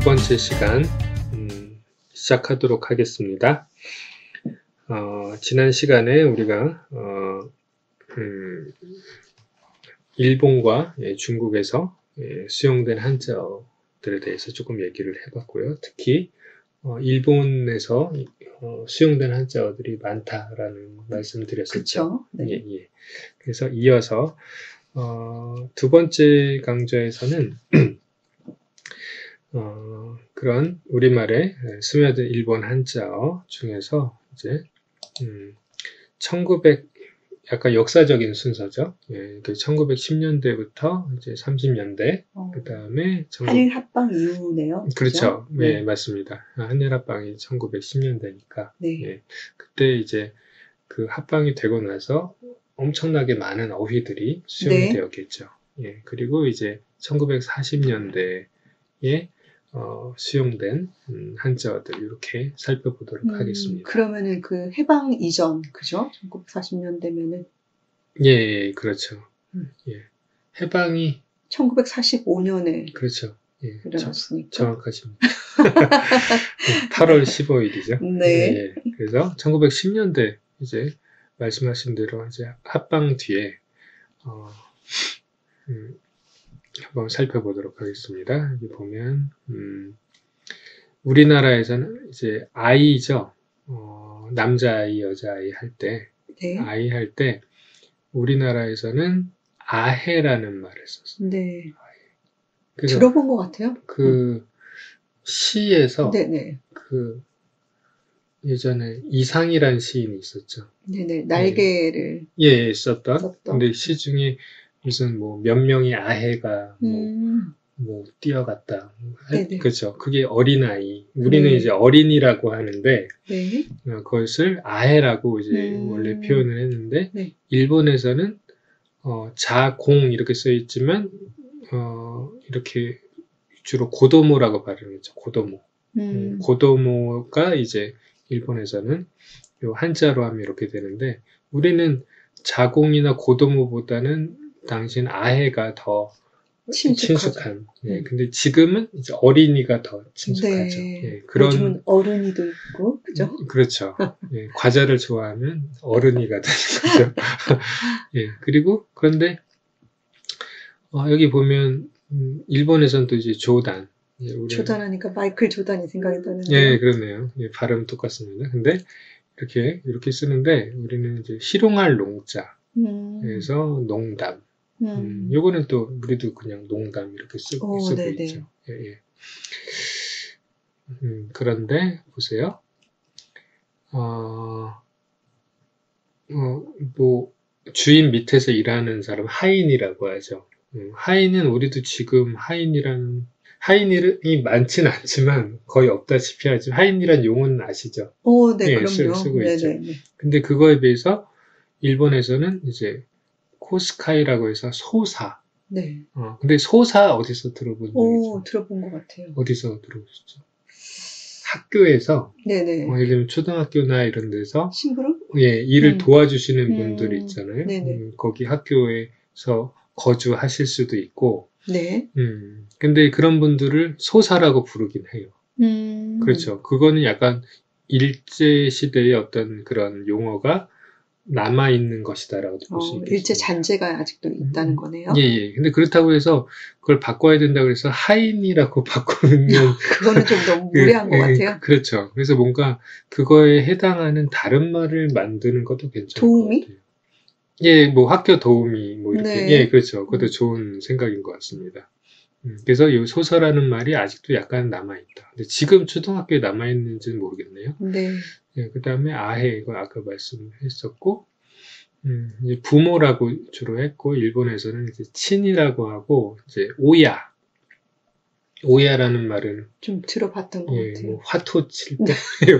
번째 시간 시작하도록 하겠습니다. 지난 시간에 우리가 일본과 중국에서 수용된 한자어들에 대해서 조금 얘기를 해봤고요. 특히 일본에서 수용된 한자어들이 많다라는 말씀을 드렸었죠. 네. 예. 그래서 이어서 두 번째 강좌에서는 그런 우리말에 스며든 일본 한자어 중에서 이제 1900 약간 역사적인 순서죠. 예, 1910년대부터 이제 30년대 그 다음에 한일 합방 이후네요. 그렇죠. 네, 네, 맞습니다. 한일 합방이 1910년대니까 네. 예, 그때 이제 그 합방이 되고 나서 엄청나게 많은 어휘들이 수용이 네. 되었겠죠. 예, 그리고 이제 1940년대에 수용된 한자어들 이렇게 살펴보도록 하겠습니다. 그러면은 그 해방 이전, 그죠? 1940년대면은. 예, 그렇죠. 예, 해방이 1945년에 그렇죠. 예, 일어났으니까. 정확하십니다. 8월 15일이죠. 네. 예, 그래서 1910년대 이제 말씀하신 대로 이제 합방 뒤에 한번 살펴보도록 하겠습니다. 여기 보면 우리나라에서는 이제 아이죠. 남자아이, 여자아이 할 때 네. 아이 할 때 우리나라에서는 아해라는 말을 썼어요. 네. 그래서 들어본 것 같아요. 그 시에서 네네. 그 예전에 이상이란 시인이 있었죠. 네네. 날개를 썼던. 근데 시 중에 무슨 뭐 몇 명의 아해가 뭐 뛰어갔다. 네네. 그렇죠. 그게 어린아이. 우리는 네. 이제 어린이라고 하는데 네. 그것을 아해라고 이제 원래 표현을 했는데 네. 일본에서는 자공 이렇게 써 있지만 이렇게 주로 고도모라고 발음했죠. 고도모. 고도모가 이제 일본에서는 요 한자로 하면 이렇게 되는데 우리는 자공이나 고도모보다는 당신 아해가 더 친숙한. 예, 근데 지금은 이제 어린이가 더 친숙하죠. 네. 예, 그런 요즘은 어른이도 있고, 그죠? 그렇죠. 예, 과자를 좋아하면 어른이가 되는 거죠. 예, 그리고 그런데 여기 보면 일본에서는 또 이제 조단. 예, 조단하니까 마이클 조단이 생각이 나는데요. 예, 그렇네요. 예, 발음 똑같습니다. 근데 이렇게 쓰는데 우리는 이제 희롱할 농자. 그래서 농담. 요거는 또 우리도 그냥 농담 이렇게 쓰고 있죠. 예. 그런데 보세요. 뭐 주인 밑에서 일하는 사람 하인이라고 하죠. 하인은 우리도 지금 하인이 많지는 않지만 거의 없다시피 하지만 하인이란 용어는 아시죠? 네, 예, 그럼요. 쓰고 네네. 있죠. 근데 그거에 비해서 일본에서는 이제 코스카이라고 해서 소사. 네. 근데 소사 어디서 들어본 적 있죠? 들어본 것 같아요. 어디서 들어보셨죠? 학교에서 네네. 예를 들면 초등학교나 이런 데서 심부름? 예, 일을 도와주시는 분들 있잖아요. 네네. 거기 학교에서 거주하실 수도 있고 네. 근데 그런 분들을 소사라고 부르긴 해요. 그렇죠. 그거는 약간 일제시대의 어떤 그런 용어가 남아있는 것이다라고 볼 수 있겠죠. 일제 잔재가 아직도 있다는 거네요. 예. 근데 그렇다고 해서 그걸 바꿔야 된다고 해서 하인이라고 바꾸면 그거는 좀 너무 무례한 것 같아요. 그렇죠. 그래서 뭔가 그거에 해당하는 다른 말을 만드는 것도 괜찮을 도우미? 것 같아요. 예, 뭐 학교 도우미 뭐 이렇게 네. 예, 그렇죠. 그것도 좋은 생각인 것 같습니다. 그래서 이 소설하는 말이 아직도 약간 남아있다. 근데 지금 초등학교에 남아있는지는 모르겠네요. 네. 예, 그 다음에 아해, 이거 아까 말씀했었고, 이제 부모라고 주로 했고, 일본에서는 이제 친이라고 하고, 이제 오야라는 말은 좀 들어봤던 것 같아요. 뭐 화토 칠 때,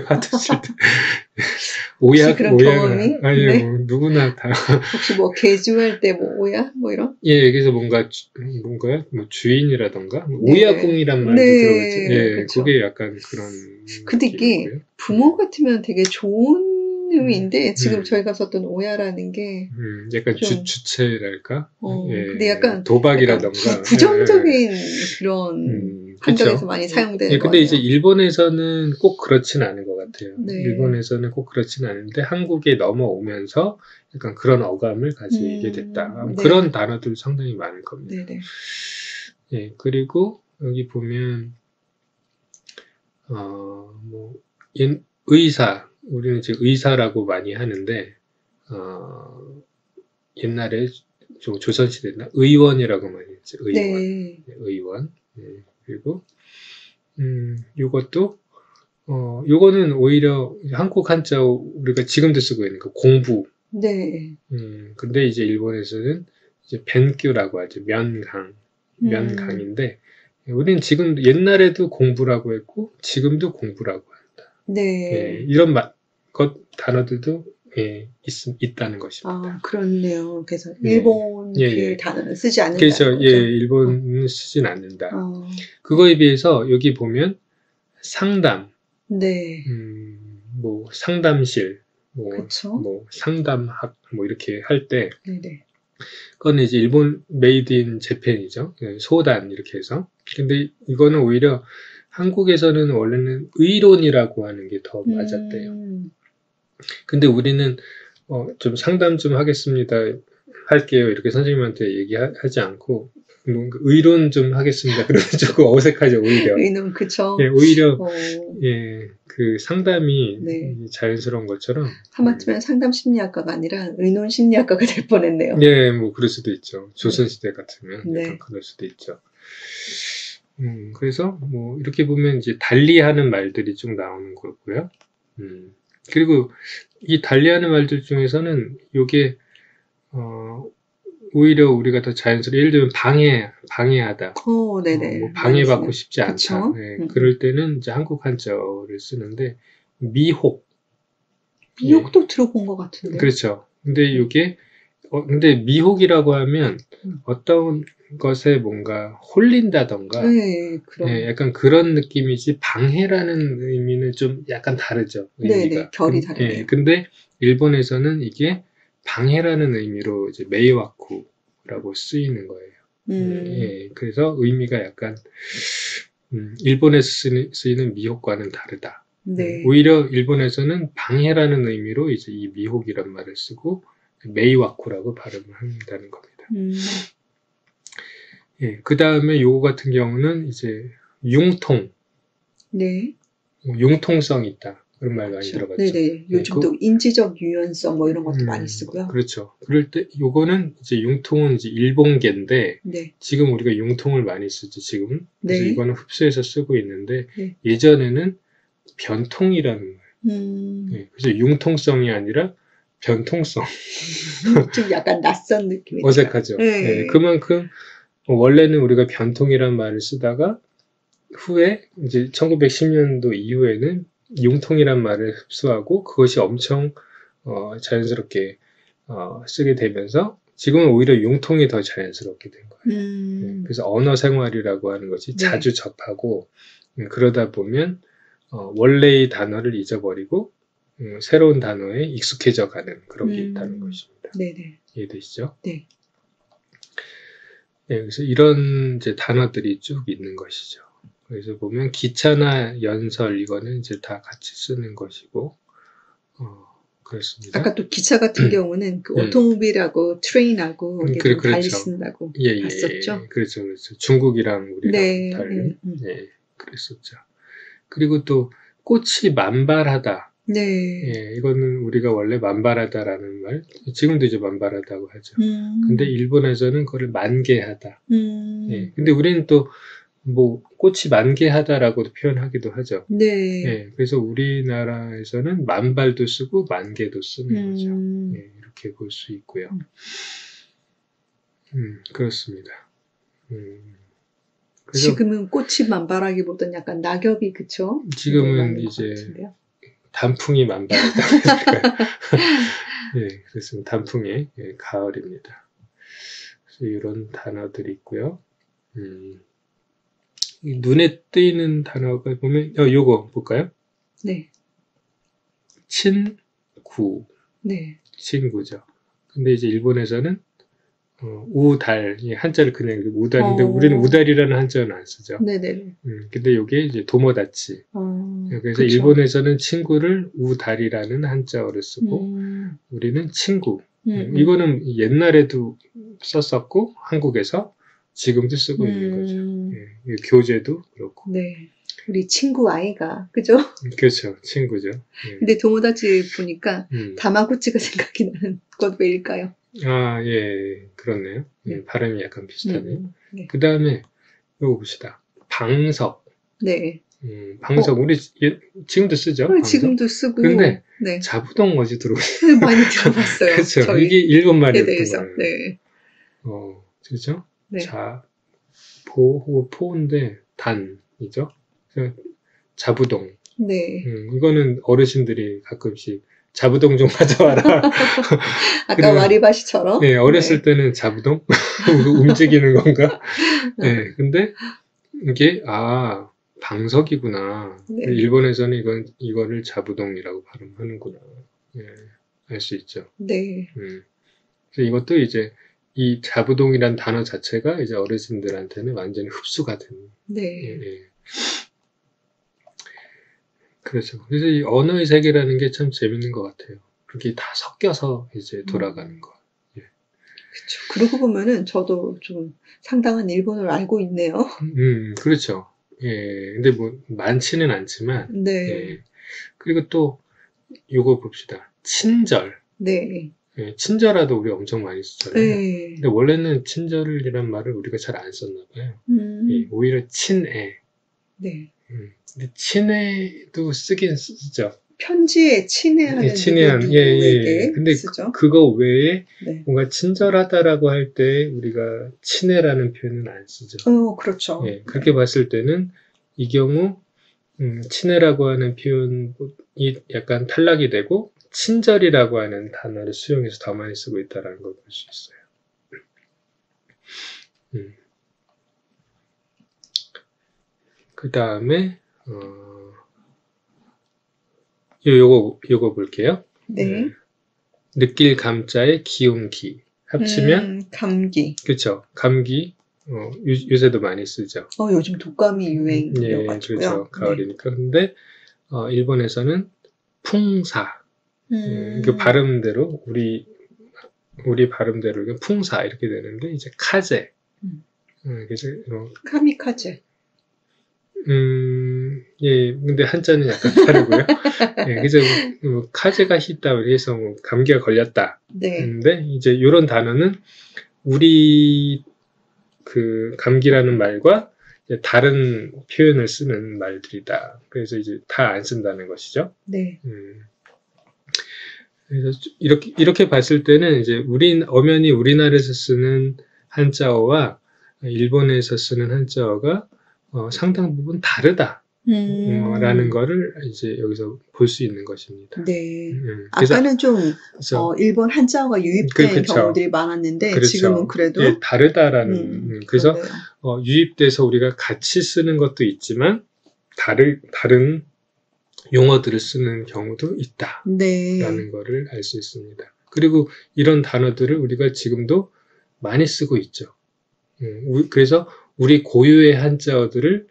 화토 칠 때, 오야, 그런 경험이? 아니요, 네. 뭐 누구나 다. 혹시 뭐 개주할 때 뭐 오야? 뭐 이런? 예, 그래서 뭔가요? 뭐 주인이라던가, 오야궁이란 말도 들어봤죠. 예, 그쵸. 그게 약간 그런. 근데 이게 부모 같으면 되게 좋은 의미인데 지금 저희가 썼던 오야라는 게 약간 좀, 주체랄까? 예, 근데 약간 도박이라던가. 부정적인 그런 환경에서 그렇죠. 많이 사용되는 예, 것 근데 같아요. 이제 일본에서는 꼭 그렇진 않은 것 같아요. 네. 일본에서는 꼭 그렇진 않은데 한국에 넘어오면서 약간 그런 어감을 가지게 됐다. 네. 그런 단어들 상당히 많을 겁니다. 네네. 예, 그리고 여기 보면 뭐 의사, 우리는 이제 의사라고 많이 하는데 옛날에 좀 조선시대나 의원이라고 많이 했죠. 의원. 네. 의원. 그리고 요것도 요거는 오히려 한국 한자 우리가 지금도 쓰고 있는 그 공부. 네. 근데 이제 일본에서는 이제 벤규라고 하죠. 면강인데 우리는 지금 옛날에도 공부라고 했고 지금도 공부라고 한다. 네. 예, 이런 단어들도 예, 있다는 것입니다. 그렇네요. 그래서 예. 일본 예, 그 예. 단어는 쓰지 않는다. 그래서 예, 일본은 쓰진 않는다. 그거에 비해서 여기 보면 상담, 네. 뭐 상담실, 그쵸? 뭐 상담학, 뭐 이렇게 할 때, 네네. 그건 이제 일본 메이드 인 재팬이죠. 소단 이렇게 해서. 근데 이거는 오히려 한국에서는 원래는 의론이라고 하는 게 더 맞았대요. 근데 우리는 좀 상담 좀 하겠습니다. 할게요. 이렇게 선생님한테 얘기하지 않고 의론 좀 하겠습니다. 그러면 조금 어색하죠, 오히려. 의논, 그쵸. 예, 오히려 예, 그 상담이 네. 자연스러운 것처럼. 하마터면 상담 심리학과가 아니라 의논 심리학과가 될 뻔했네요. 예, 뭐 그럴 수도 있죠. 조선시대 같으면 네. 약간 그럴 수도 있죠. 그래서 뭐 이렇게 보면 이제 달리하는 말들이 쭉 나오는 거고요. 그리고 이 달리하는 말들 중에서는 요게 오히려 우리가 더 자연스러워. 예를 들면 방해하다. 네네. 뭐 방해받고 싶지 않다. 그쵸? 네, 그럴 때는 이제 한국 한자어를 쓰는데 미혹. 미혹도 들어본 것 같은데. 그렇죠. 근데 이게 근데 미혹이라고 하면 어떤 것에 뭔가 홀린다던가 네, 예, 약간 그런 느낌이지 방해라는 의미는 좀 약간 다르죠. 의미가. 네네, 결이 다르네요. 예, 근데 일본에서는 이게 방해라는 의미로 이제 메이와쿠라고 쓰이는 거예요. 예, 그래서 의미가 약간 일본에서 쓰이는 미혹과는 다르다. 네. 오히려 일본에서는 방해라는 의미로 이제 이 미혹이란 말을 쓰고 메이와쿠라고 발음을 한다는 겁니다. 예, 그 다음에 요거 같은 경우는 이제 융통. 네. 융통성이 있다. 그런 말 많이 들어봤죠. 네네. 요즘 또 인지적 유연성 뭐 이런 것도 많이 쓰고요. 그렇죠. 그럴 때 요거는 이제 융통은 이제 일본계인데 네. 지금 우리가 융통을 많이 쓰죠. 지금. 그래서 네. 이거는 흡수해서 쓰고 있는데 네. 예전에는 변통이라는 말. 네, 그래서 융통성이 아니라 변통성. 좀 약간 낯선 느낌이 어색하죠. 네. 네, 그만큼 원래는 우리가 변통이라는 말을 쓰다가 후에 이제 1910년도 이후에는 융통이란 말을 흡수하고 그것이 엄청 자연스럽게 쓰게 되면서 지금은 오히려 융통이 더 자연스럽게 된 거예요. 네, 그래서 언어 생활이라고 하는 것이 자주 접하고 그러다 보면 원래의 단어를 잊어버리고 새로운 단어에 익숙해져 가는 그런 게 있다는 것입니다. 네네. 이해되시죠? 네. 네, 그래서 이런 이제 단어들이 쭉 있는 것이죠. 그래서 보면 기차나 연설 이거는 이제 다 같이 쓰는 것이고 그렇습니다. 아까 또 기차 같은 경우는 그 오토모빌하고 트레인하고 이게 좀 달리 그렇죠. 쓴다고 예, 봤었죠. 그렇죠. 중국이랑 우리랑 다른 그랬었죠. 그리고 또 꽃이 만발하다. 네. 예, 이거는 우리가 원래 만발하다라는 말, 지금도 이제 만발하다고 하죠. 근데 일본에서는 그걸 만개하다. 예, 근데 우리는 또 뭐 꽃이 만개하다라고도 표현하기도 하죠. 네. 예, 그래서 우리나라에서는 만발도 쓰고 만개도 쓰는 거죠. 예, 이렇게 볼 수 있고요. 그렇습니다. 그래서 지금은 꽃이 만발하기보다는 약간 낙엽이 그쵸? 지금은 이제 단풍이 만발하다. 예, 그렇습니다. 단풍의 가을입니다. 그래서 이런 단어들이 있고요. 눈에 띄는 단어가 보면 요거 볼까요? 네. 구, 네. 친구죠. 근데 이제 일본에서는 우달, 이 한자를 그냥 우달인데 우리는 우달이라는 한자는 안 쓰죠. 네네. 근데 이게 이제 도모다치. 그래서 그쵸. 일본에서는 친구를 우달이라는 한자어를 쓰고 우리는 친구. 이거는 옛날에도 썼었고 한국에서 지금도 쓰고 있는 거죠. 예, 교재도 그렇고. 네. 우리 친구 아이가, 그죠? 그렇죠. 친구죠. 예. 근데 도모다치 보니까 다마고치가 생각이 나는 것 왜일까요? 아, 예, 그렇네요. 예, 발음이 약간 비슷하네요. 네. 그 다음에 이거 봅시다. 방석. 네. 방석 우리 지금도 쓰죠. 방석? 지금도 쓰고. 근데 네. 자부동 어디 들어오세요? 많이 들어봤어요. 그렇죠. 이게 일본 말이었던 거예요. 네. 그렇죠? 네. 자보 포인데 단이죠. 자부동. 네. 이거는 어르신들이 가끔씩 자부동 좀 가져와라. 아까 와리바시처럼. 네, 어렸을 때는 자부동 움직이는 건가? 네, 근데 이게 방석이구나. 네. 일본에서는 이거를 자부동이라고 발음하는구나. 예, 알 수 있죠. 네. 그래서 이것도 이제 이 자부동이란 단어 자체가 이제 어르신들한테는 완전히 흡수가 되는. 네. 예. 그렇죠. 그래서 이 언어의 세계라는 게 참 재밌는 것 같아요. 그게 다 섞여서 이제 돌아가는 거. 예. 그렇죠. 그러고 보면은 저도 좀 상당한 일본어를 알고 있네요. 그렇죠. 예. 근데 뭐 많지는 않지만. 네. 예. 그리고 또 요거 봅시다. 친절. 네. 예, 친절하도 우리 엄청 많이 쓰잖아요. 네. 근데 원래는 친절이란 말을 우리가 잘 안 썼나 봐요. 예, 오히려 친애. 네. 근데 친애도 쓰긴 쓰죠. 편지에 친애하는 누구에게 근데 쓰죠? 그거 외에 네. 뭔가 친절하다라고 할 때 우리가 친애라는 표현은 안 쓰죠. 그렇죠. 예, 그렇게 봤을 때는 이 경우 친애라고 하는 표현이 약간 탈락이 되고 친절이라고 하는 단어를 수용해서 더 많이 쓰고 있다는 걸 볼 수 있어요. 그 다음에 요거 볼게요. 네. 느낄 감자의 기운기 합치면 감기. 그렇죠. 감기 요새도 많이 쓰죠. 요즘 독감이 유행이어가지고요. 그렇죠. 가을이니까. 근데 일본에서는 풍사. 그 발음대로 우리 발음대로 풍사 이렇게 되는데 이제 카제. 그래서 카미카제. 예, 근데 한자는 약간 다르고요. 예, 그래서 카제가 히다 해서 감기가 걸렸다. 네. 근데 이제 이런 단어는 우리 그 감기라는 말과 다른 표현을 쓰는 말들이다. 그래서 이제 다 안 쓴다는 것이죠. 네. 그래서 이렇게 봤을 때는 이제 엄연히 우리나라에서 쓰는 한자어와 일본에서 쓰는 한자어가 상당 부분 다르다. 라는 거를 이제 여기서 볼 수 있는 것입니다. 네. 아까는 좀 일본 한자어가 유입된 경우들이 많았는데 그렇죠. 지금은 그래도 예, 다르다라는 그래서 유입돼서 우리가 같이 쓰는 것도 있지만 다른 용어들을 쓰는 경우도 있다라는 거를 알 수 있습니다. 그리고 이런 단어들을 우리가 지금도 많이 쓰고 있죠. 그래서 우리 고유의 한자어들을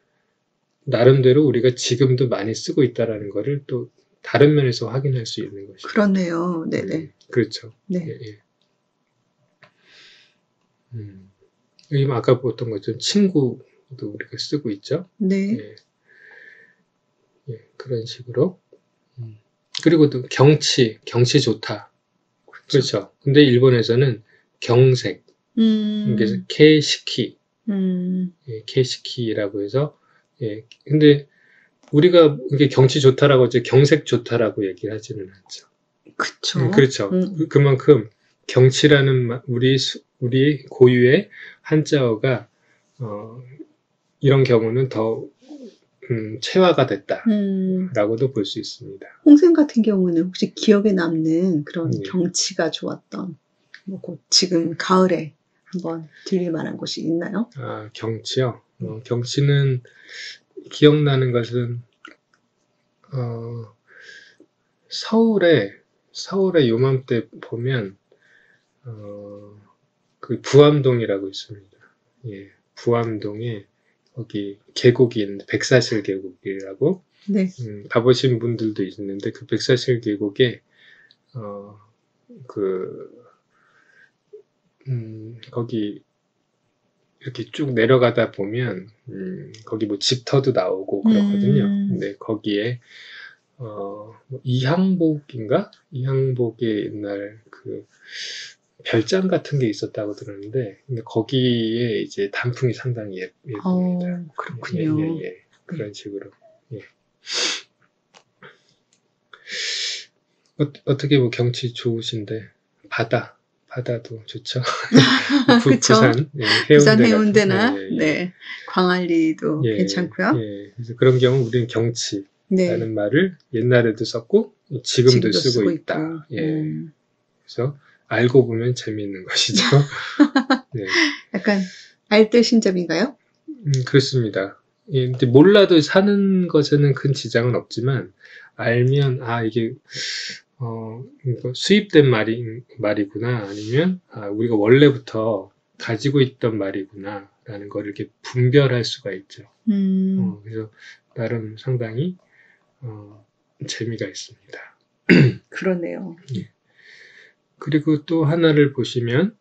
나름대로 우리가 지금도 많이 쓰고 있다라는 것을 또 다른 면에서 확인할 수 있는 것이죠. 그렇네요. 네네. 그렇죠. 네. 여기 아까 보던 것처럼 친구도 우리가 쓰고 있죠. 네. 그런 식으로. 그리고 또 경치 좋다. 그렇죠. 근데 일본에서는 경색. 그래서 케이시키. 케이시키라고 해서 근데 우리가 이게 경치 좋다라고 이제 경색 좋다라고 얘기를 하지는 않죠. 그쵸. 그렇죠. 그만큼 경치라는 우리 고유의 한자어가 이런 경우는 더 체화가 됐다라고도 볼 수 있습니다. 홍쌤 같은 경우는 혹시 기억에 남는 그런 경치가 좋았던 지금 가을에 한번 들릴 만한 곳이 있나요? 경치요. 경치는 기억나는 것은 서울에 서울의 요맘때 보면 그 부암동이라고 있습니다. 예, 부암동에 거기 계곡이 있는데 백사실 계곡이라고 네. 가보신 분들도 있는데 그 백사실 계곡에 거기 이렇게 쭉 내려가다 보면 거기 뭐 집터도 나오고 그렇거든요. 근데 거기에 이항복인가? 이항복의 옛날 그 별장 같은 게 있었다고 들었는데, 근데 거기에 이제 단풍이 상당히 예쁩니다. 그렇군요. 예. 그런 식으로. 예. 어떻게 뭐 경치 좋으신데, 바다도 좋죠. 그쵸? 부산, 예, 부산 해운대 해운대나, 예. 네. 광안리도 괜찮고요. 예. 그래서 그런 경우 우리는 경치라는 네. 말을 옛날에도 썼고, 지금도 쓰고 있다. 있고. 예. 그래서 알고 보면 재미있는 것이죠. 네. 약간 알뜰신잡인가요? 그렇습니다. 예, 근데 몰라도 사는 것에는 큰 지장은 없지만 알면 이게 이거 수입된 말이구나, 아니면 우리가 원래부터 가지고 있던 말이구나 라는 걸 이렇게 분별할 수가 있죠. 그래서 나름 상당히 재미가 있습니다. 그러네요. 예. 그리고 또 하나를 보시면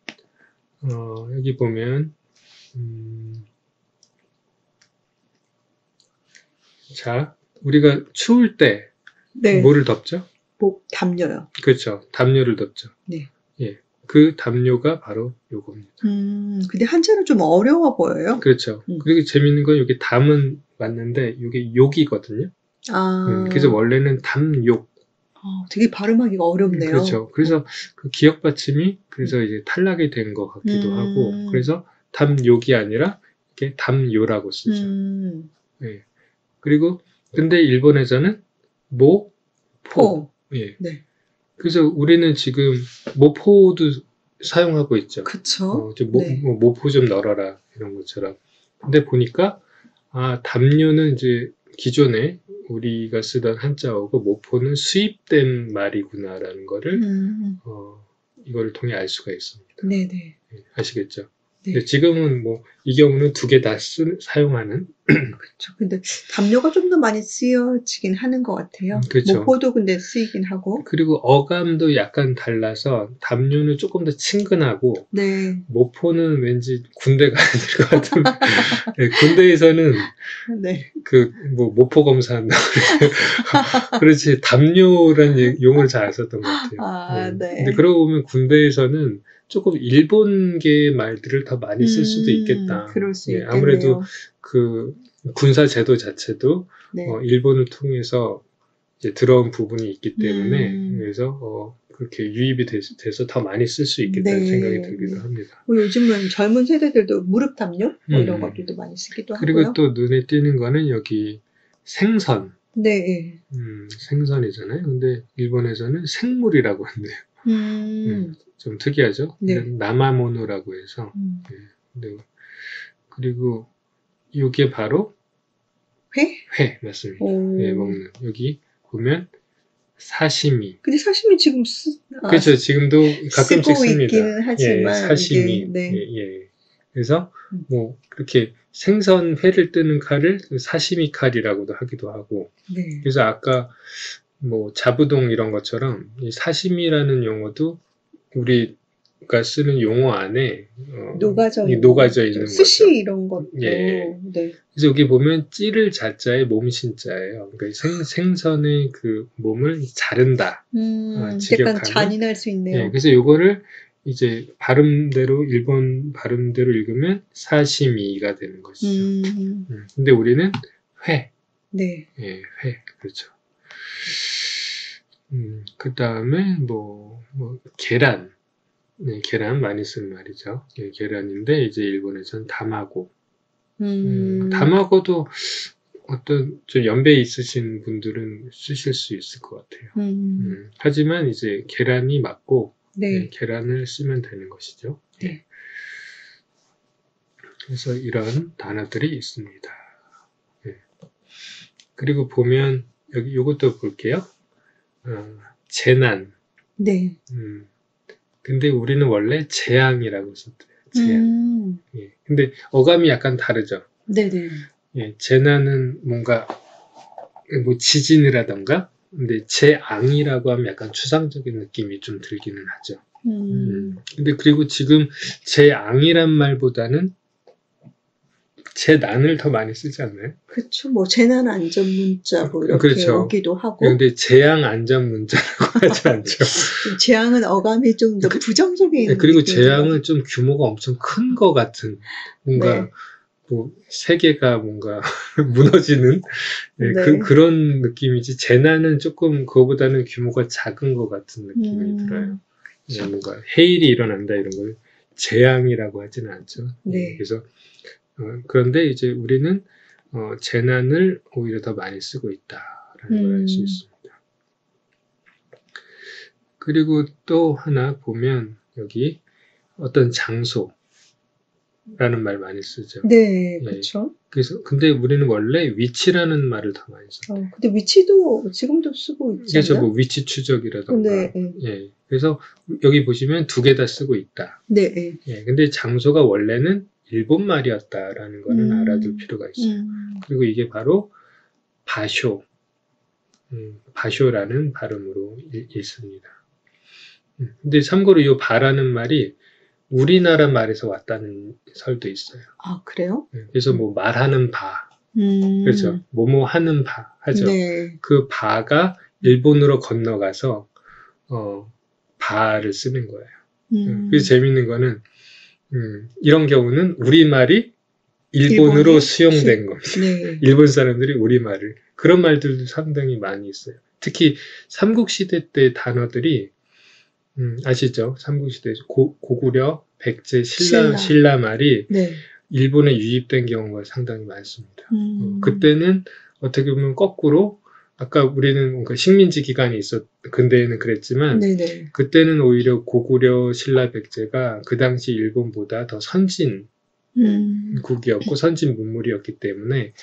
여기 보면 자, 우리가 추울 때 네. 뭐를 덮죠? 담요요. 그렇죠. 담요를 덮죠. 네. 예. 그 담요가 바로 요겁니다. 근데 한자는 좀 어려워 보여요. 그렇죠. 그리고 재밌는 건 이게 담은 맞는데 이게 욕이거든요. 그래서 원래는 담욕. 되게 발음하기가 어렵네요. 그렇죠. 그래서 그 기억 받침이 그래서 이제 탈락이 된 것 같기도 하고, 그래서 담욕이 아니라 이렇게 담요라고 쓰죠. 예. 그리고 근데 일본에서는 모포. 예. 네. 그래서 우리는 지금 모포도 사용하고 있죠. 그쵸. 모포 좀 널어라 이런 것처럼. 근데 보니까 담요는 이제 기존에 우리가 쓰던 한자어고 모포는 수입된 말이구나라는 거를 이거를 통해 알 수가 있습니다. 네네. 아시겠죠? 네. 근데 지금은 뭐 이 경우는 두 개 다 사용하는. 그렇죠. 근데 담요가 좀 더 많이 쓰여지긴 하는 것 같아요. 그렇죠. 모포도 근데 쓰이긴 하고. 그리고 어감도 약간 달라서 담요는 조금 더 친근하고, 네. 모포는 왠지 군대 가야 될 것 같은. 네, 군대에서는 네. 모포 검사한다. 그렇지, 담요라는 용어를 잘 안 썼던 것 같아요. 네. 근데 그러고 보면 군대에서는 조금 일본계 말들을 더 많이 쓸 수도 있겠다. 그럴 수 있겠네요. 아무래도 그 군사 제도 자체도 일본을 통해서 이제 들어온 부분이 있기 때문에 그래서 그렇게 유입이 돼서 더 많이 쓸 수 있겠다는 생각이 들기도 합니다. 요즘은 젊은 세대들도 무릎 담요 이런 것들도 많이 쓰기도 그리고 하고요. 또 눈에 띄는 거는 여기 생선. 네. 생선이잖아요. 근데 일본에서는 생물이라고 한대요. 좀 특이하죠? 네. 나마모노라고 해서. 네. 그리고 이게 바로 회 맞습니다. 네, 먹는. 여기 보면 사시미. 근데 사시미 지금 그렇죠. 지금도 가끔씩 쓰고 씁니다. 있기는 하지만 사시미. 예. 그래서 뭐 그렇게 생선 회를 뜨는 칼을 사시미 칼이라고도 하기도 하고. 네. 그래서 아까 뭐 자부동 이런 것처럼 이 사시미라는 용어도 우리가 쓰는 용어 안에 녹아져 있는 스시 거죠. 이런 것도. 예. 네. 그래서 여기 보면 찌를 자자에 몸신자예요. 그러니까 생선의 그 몸을 자른다. 약간 잔인할 수 있네요. 예, 그래서 요거를 이제 일본 발음대로 읽으면 사시미가 되는 것이죠. 근데 우리는 회. 네. 예, 회. 그렇죠. 그 다음에 계란. 네, 계란 많이 쓰는 말이죠. 예, 계란인데 이제 일본에서는 다마고. 다마고도 어떤 좀 연배 있으신 분들은 쓰실 수 있을 것 같아요. 하지만 이제 계란이 맞고 계란을 쓰면 되는 것이죠. 네. 그래서 이런 단어들이 있습니다. 네. 그리고 보면 여기 요것도 볼게요. 재난. 네. 근데 우리는 원래 재앙이라고 썼대요. 재앙. 예. 근데 어감이 약간 다르죠. 네네. 예. 재난은 뭔가 뭐 지진이라던가, 근데 재앙이라고 하면 약간 추상적인 느낌이 좀 들기는 하죠. 근데 그리고 지금 재앙이란 말보다는 재난을 더 많이 쓰지 않나요? 그렇죠. 뭐 재난 안전 문자 뭐 이렇게 그렇죠. 오기도 하고. 그런데 재앙 안전 문자라고 하지 않죠. 재앙은 어감이 좀 더 부정적인. 네, 그리고 재앙은 좀 규모가 엄청 큰 것 같은 뭔가 네. 뭐 세계가 뭔가 무너지는 네, 네. 그런 느낌이지. 재난은 조금 그거보다는 규모가 작은 것 같은 느낌이 들어요. 네, 뭔가 해일이 일어난다 이런 걸 재앙이라고 하지는 않죠. 네. 그래서 그런데 이제 우리는 재난을 오히려 더 많이 쓰고 있다라는 걸 알 수 있습니다. 그리고 또 하나 보면 여기 어떤 장소라는 말 많이 쓰죠. 네, 그렇죠. 그래서 근데 우리는 원래 위치라는 말을 더 많이 써요. 근데 위치도 지금도 쓰고 있잖아요. 그래서 뭐 위치 추적이라던가. 네. 예. 그래서 여기 보시면 두 개 다 쓰고 있다. 네. 예. 근데 장소가 원래는 일본 말이었다라는 거는 알아둘 필요가 있어요. 그리고 이게 바로 바쇼, 바쇼라는 발음으로 읽습니다. 근데 참고로 이 바라는 말이 우리나라 말에서 왔다는 설도 있어요. 아, 그래요? 그래서 뭐 말하는 바, 그렇죠. 뭐뭐 하는 바 하죠. 네. 그 바가 일본으로 건너가서 바를 쓰는 거예요. 그래서 재밌는 거는 이런 경우는 우리말이 일본어로 수용된 겁니다. 네. 일본 사람들이 우리말을. 그런 말들도 상당히 많이 있어요. 특히 삼국시대 때 단어들이 아시죠? 삼국시대 고구려, 백제, 신라 말이 네. 일본에 유입된 경우가 상당히 많습니다. 그때는 어떻게 보면 거꾸로 아까 우리는 뭔가 식민지 기간이 근대에는 그랬지만 네네. 그때는 오히려 고구려, 신라, 백제가 그 당시 일본보다 더 선진국이었고 선진 문물이었기 때문에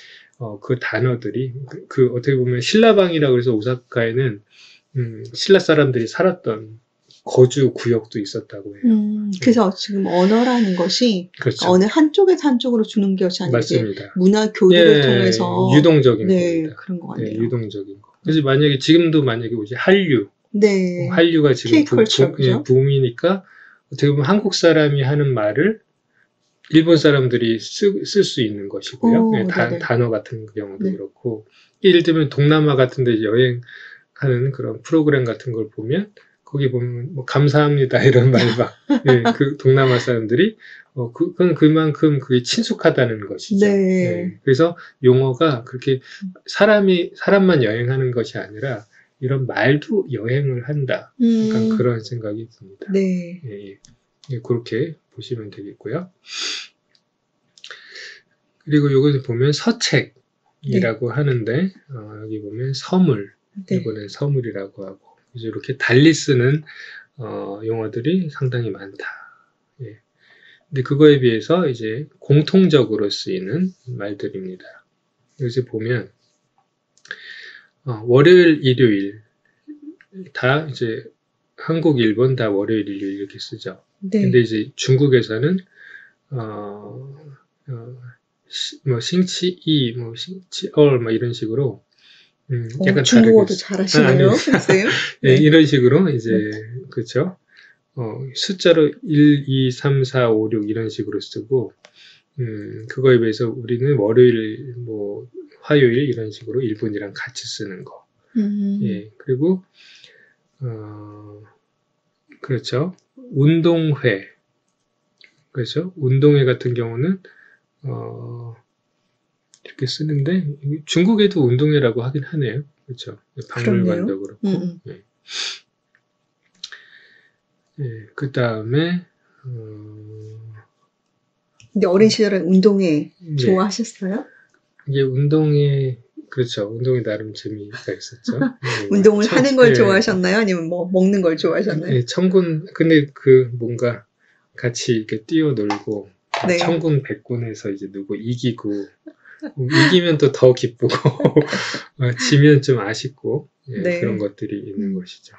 그 단어들이 그 어떻게 보면 신라방이라고 해서 오사카에는 신라 사람들이 살았던 거주 구역도 있었다고 해요. 그래서 지금 언어라는 것이 그렇죠. 어느 한쪽에서 한쪽으로 주는 것이 아니고 맞습니다. 문화 교류를 통해서 유동적인 겁니다. 그런 것 같네요. 네, 유동적인 거. 그래서 지금도 만약에 이제 한류, 네. 한류가 지금 붐이니까 어떻게 보면 한국 사람이 하는 말을 일본 사람들이 쓸 수 있는 것이고요. 단어 같은 경우도 그렇고 예를 들면 동남아 같은 데 여행하는 그런 프로그램 같은 걸 보면 거기 보면 뭐 감사합니다 이런 말 막 그 동남아 사람들이 그건 그만큼 그게 친숙하다는 것이죠. 네. 그래서 용어가 그렇게 사람만 여행하는 것이 아니라 이런 말도 여행을 한다. 약간 그런 생각이 듭니다. 네. 그렇게 보시면 되겠고요. 그리고 여기서 보면 서책이라고 하는데 여기 보면 서물, 이번엔 서물이라고 하고 그래서 이렇게 달리 쓰는 용어들이 상당히 많다. 근데 그거에 비해서 이제 공통적으로 쓰이는 말들입니다. 여기서 보면 월요일, 일요일 다 이제 한국, 일본 다 월요일, 일요일 이렇게 쓰죠. 근데 이제 중국에서는 뭐 싱치이, 뭐 싱치얼 뭐 이런 식으로 약간 중국어도 잘하시네요, 선생님. 네, 이런 식으로 이제 그렇죠. 숫자로 1, 2, 3, 4, 5, 6 이런 식으로 쓰고 그거에 비해서 우리는 월요일, 뭐 화요일 이런 식으로 일본이랑 같이 쓰는 거. 그리고 그렇죠. 운동회, 그렇죠. 운동회 같은 경우는 이렇게 쓰는데 중국에도 운동회라고 하긴 하네요. 그렇죠. 박물관도 그렇고. 그 다음에 근데 어린 시절에 운동회 좋아하셨어요? 이게 운동회 그렇죠. 운동에 나름 재미가 있었죠. 운동을 하는 걸 좋아하셨나요? 아니면 뭐 먹는 걸 좋아하셨나요? 근데 뭔가 같이 이렇게 뛰어놀고 천군 백군에서 이제 누구 이기고 이기면 또 더 기쁘고 지면 좀 아쉽고 그런 것들이 있는 것이죠.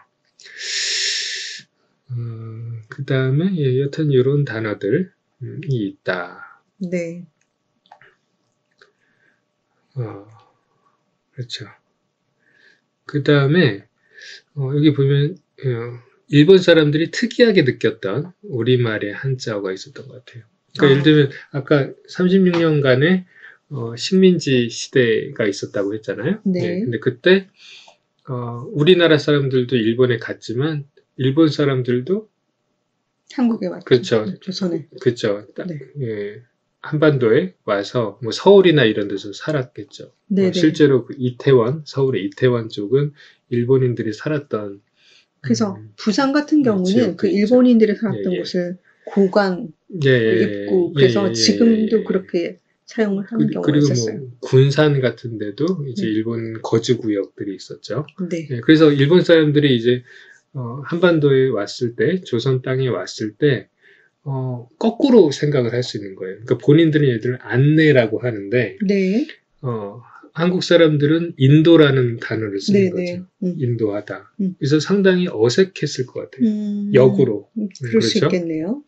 그 다음에, 예, 여튼 이런 단어들이 있다. 네. 그렇죠. 그 다음에, 여기 보면, 일본 사람들이 특이하게 느꼈던 우리말의 한자어가 있었던 것 같아요. 그러니까 예를 들면, 아까 36년간의 식민지 시대가 있었다고 했잖아요. 네. 예, 근데 그때, 우리나라 사람들도 일본에 갔지만, 일본 사람들도 한국에 왔죠. 그렇죠. 조선에. 그렇죠. 네. 예, 한반도에 와서 뭐 서울이나 이런 데서 살았겠죠. 네, 실제로 그 이태원, 서울의 이태원 쪽은 일본인들이 살았던. 그래서 부산 같은 경우는 지역도 그 있죠. 일본인들이 살았던 예, 예. 곳을 고관 예, 입구. 예, 그래서 예, 지금도 예. 그렇게 사용을 하는 경우가 그리고 있었어요. 뭐 군산 같은 데도 이제 네. 일본 거주 구역들이 있었죠. 네. 예, 그래서 일본 사람들이 이제 한반도에 왔을 때, 조선 땅에 왔을 때 거꾸로 생각을 할 수 있는 거예요. 그러니까 본인들은 얘들을 안내라고 하는데, 네. 한국 사람들은 인도라는 단어를 쓰는 네, 거죠. 네. 인도하다. 그래서 상당히 어색했을 것 같아요. 음. 역으로. 그럴 수 그렇죠? 있겠네요.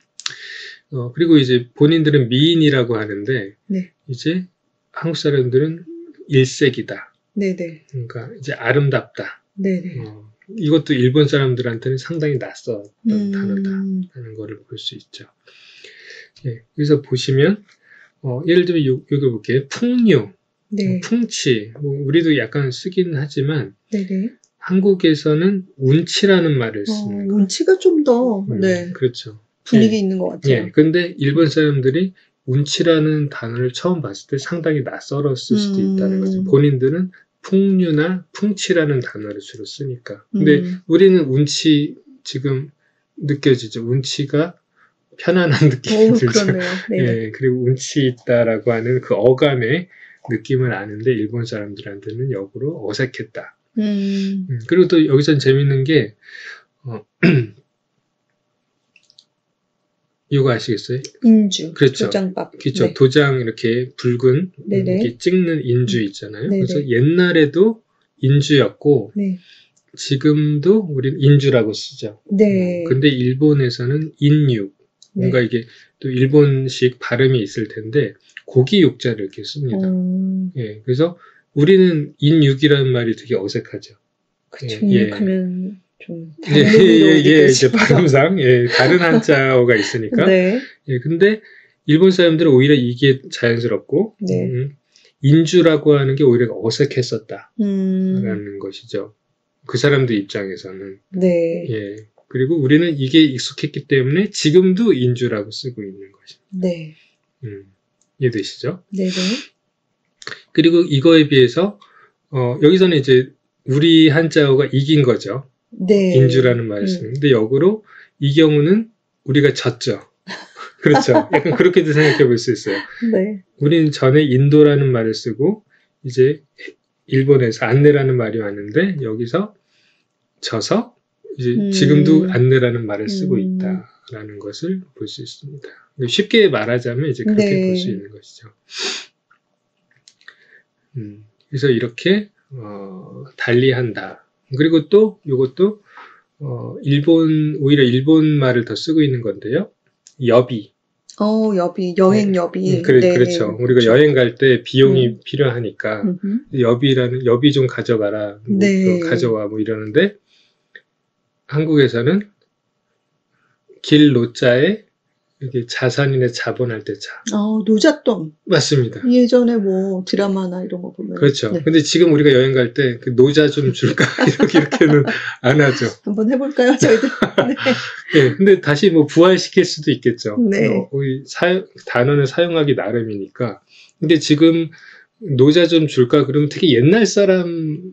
그리고 이제 본인들은 미인이라고 하는데, 네. 이제 한국 사람들은 일색이다. 네네. 그러니까 이제 아름답다. 네네. 이것도 일본 사람들한테는 상당히 낯섰던 단어다라는 거를 볼 수 있죠. 예, 그래서 보시면 예를 들면 여기 볼게요. 풍류, 네. 풍치. 우리도 약간 쓰긴 하지만 네네. 한국에서는 운치라는 말을 쓰는 거예요. 운치가 좀 더 네. 그렇죠. 분위기 예. 있는 것 같아요. 예, 근데 일본 사람들이 운치라는 단어를 처음 봤을 때 상당히 낯설었을 수도 있다는 거죠. 본인들은 풍류나 풍치라는 단어를 주로 쓰니까. 근데 우리는 운치 지금 느껴지죠. 운치가 편안한 느낌이 들죠. 그러네요. 네. 예, 그리고 운치 있다라고 하는 그 어감의 느낌을 아는데 일본 사람들한테는 역으로 어색했다. 그리고 또 여기선 재밌는 게 이거 아시겠어요? 인주. 그렇죠. 도장밥. 그렇죠. 네. 도장 이렇게 붉은 네네. 이렇게 찍는 인주 있잖아요. 네네. 그래서 옛날에도 인주였고 네. 지금도 우리는 인주라고 쓰죠. 네. 근데 일본에서는 인육. 뭔가 네. 이게 또 일본식 발음이 있을 텐데 고기 육자를 이렇게 씁니다. 예, 그래서 우리는 인육이라는 말이 되게 어색하죠. 그쵸. 예, 인육하면 좀 다른 의미로 예, 이제 발음상 다른 한자어가 있으니까. 네. 예, 근데 일본 사람들은 오히려 이게 자연스럽고 네. 인주라고 하는 게 오히려 어색했었다라는 것이죠. 그 사람들 입장에서는. 네. 예. 그리고 우리는 이게 익숙했기 때문에 지금도 인주라고 쓰고 있는 것입니다. 네. 이해되시죠? 네네. 그리고 이거에 비해서 여기서는 이제 우리 한자어가 이긴 거죠. 네. 인주라는 말을 쓰는데 역으로 이 경우는 우리가 졌죠. 그렇죠. 약간 그렇게도 생각해 볼 수 있어요. 네. 우리는 전에 인도라는 말을 쓰고 이제 일본에서 안내라는 말이 왔는데 여기서 져서 이제 지금도 안내라는 말을 쓰고 있다라는 것을 볼 수 있습니다. 쉽게 말하자면 이제 그렇게 네. 볼 수 있는 것이죠. 그래서 이렇게 달리한다. 그리고 또 이것도 오히려 일본 말을 더 쓰고 있는 건데요. 여비. 여비, 여행 여비. 그렇죠. 우리가 그렇죠. 여행 갈 때 비용이 필요하니까 여비 좀 가져가라, 네. 가져와 뭐 이러는데 한국에서는 길 노자에 이렇게 자산인의 자본할 때 자. 노잣돈. 맞습니다. 예전에 뭐 드라마나 이런 거 보면. 그렇죠. 네. 근데 지금 우리가 여행 갈 때 그 노자 좀 줄까 이렇게는 안 하죠. 한번 해볼까요, 저희들? 네. 네, 근데 다시 뭐 부활시킬 수도 있겠죠. 네. 단어는 사용하기 나름이니까. 근데 지금 노자 좀 줄까 그러면 되게 옛날 사람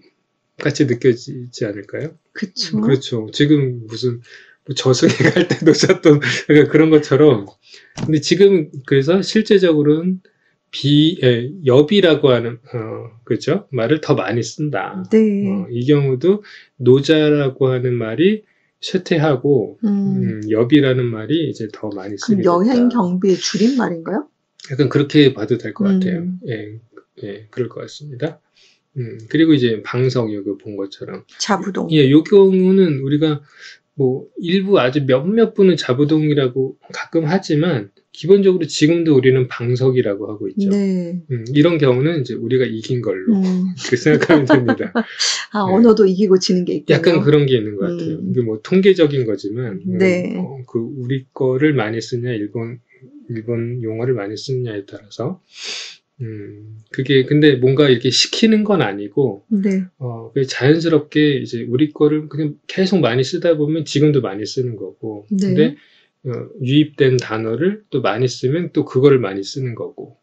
같이 느껴지지 않을까요? 그쵸. 그렇죠. 지금 무슨 저승에 갈 때 노잣돈 그런 것처럼. 근데 지금 그래서 실제적으로는 여비라고 하는 그렇죠? 말을 더 많이 쓴다. 네. 이 경우도 노자라고 하는 말이 쇠퇴하고 여비라는 말이 이제 더 많이 쓰게 됐다. 여행 경비의 줄임말인가요? 약간 그렇게 봐도 될 것 같아요. 예, 그럴 것 같습니다. 그리고 이제 방석 여기 본 것처럼 자부동. 예, 요 경우는 우리가 뭐 일부 아주 몇몇 분은 자부동이라고 가끔 하지만 기본적으로 지금도 우리는 방석이라고 하고 있죠. 네. 이런 경우는 이제 우리가 이긴 걸로 그렇게 생각하면 됩니다. 아, 네. 언어도 이기고 지는 게 있군요. 약간 그런 게 있는 것 같아요. 이게 뭐 통계적인 거지만 네. 그 우리 거를 많이 쓰냐 일본 용어를 많이 쓰느냐에 따라서 그게 근데 뭔가 이렇게 시키는 건 아니고 네. 그게 자연스럽게 이제 우리 거를 그냥 계속 많이 쓰다 보면 지금도 많이 쓰는 거고 네. 근데 유입된 단어를 또 많이 쓰면 또 그거를 많이 쓰는 거고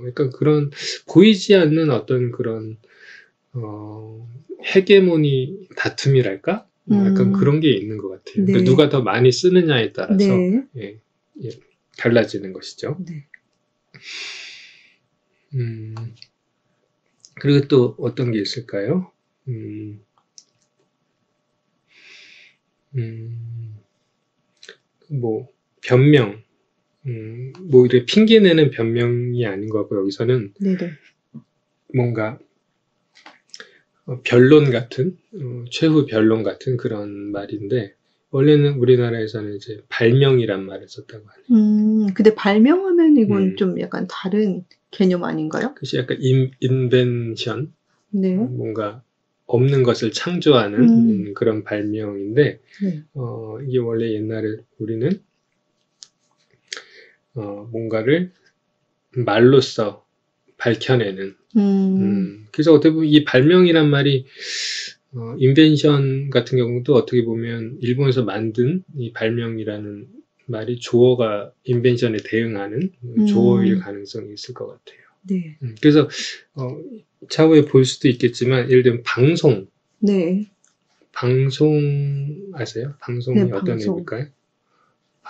약간 그런 보이지 않는 어떤 그런 헤게모니 다툼이랄까? 약간 그런 게 있는 것 같아요. 네. 그러니까 누가 더 많이 쓰느냐에 따라서 네. 예, 달라지는 것이죠. 네. 그리고 또 어떤 게 있을까요? 뭐 변명, 뭐 이렇게 핑계내는 변명이 아닌 것 같고 여기서는 네네. 뭔가 변론 같은 최후 변론 같은 그런 말인데 원래는 우리나라에서는 이제 발명이란 말을 썼다고 하네요. 근데 발명하면 이건 좀 약간 다른 개념 아닌가요? 그것이 약간 인벤션, 네. 뭔가 없는 것을 창조하는 그런 발명인데 네. 이게 원래 옛날에 우리는 뭔가를 말로써 밝혀내는 그래서 어떻게 보면 이 발명이란 말이 인벤션 같은 경우도 어떻게 보면 일본에서 만든 이 발명이라는 말이 조어가 인벤션에 대응하는 조어일 가능성이 있을 것 같아요. 네. 그래서 차후에 볼 수도 있겠지만 예를 들면 방송. 네. 방송 아세요? 방송이 네, 어떤 방송. 의미일까요?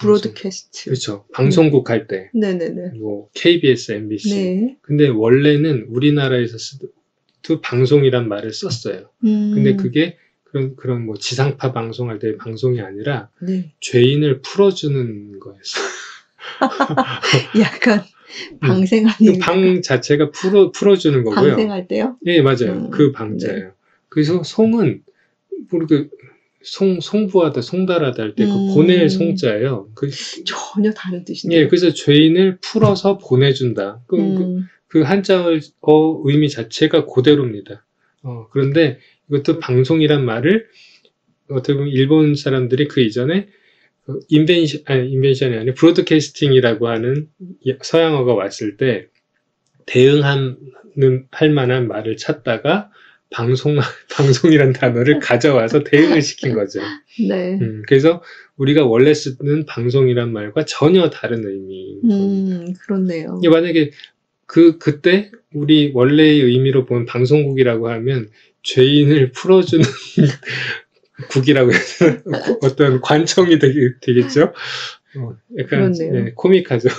브로드캐스트. 그렇죠. 방송국 할 때. 네네네. 뭐 KBS, MBC. 네. 근데 원래는 우리나라에서 방송이란 말을 썼어요. 근데 그게 그런 뭐 지상파 방송할 때 방송이 아니라 네. 죄인을 풀어주는 거였어요. 약간 방생하는 방 자체가 풀어주는 거고요. 방생할 때요? 예, 맞아요. 그 방자예요. 네. 그래서 송은 모르게 송부하다, 송달하다 할 때 그 보낼 송자예요. 전혀 다른 뜻인데요. 예, 그래서 죄인을 풀어서 보내준다. 그 한자의 의미 자체가 그대로입니다. 그런데 이것도 방송이란 말을 어떻게 보면 일본 사람들이 그 이전에 인벤션이 아니라 브로드캐스팅이라고 하는 서양어가 왔을 때 대응할 만한 말을 찾다가 방송이란 단어를 가져와서 대응을 시킨 거죠. 네. 그래서 우리가 원래 쓰는 방송이란 말과 전혀 다른 의미인 그렇네요. 만약에 그때 우리 원래의 의미로 본 방송국이라고 하면 죄인을 풀어주는 국이라고 해서 어떤 관청이 되겠죠. 약간 예, 코믹하죠.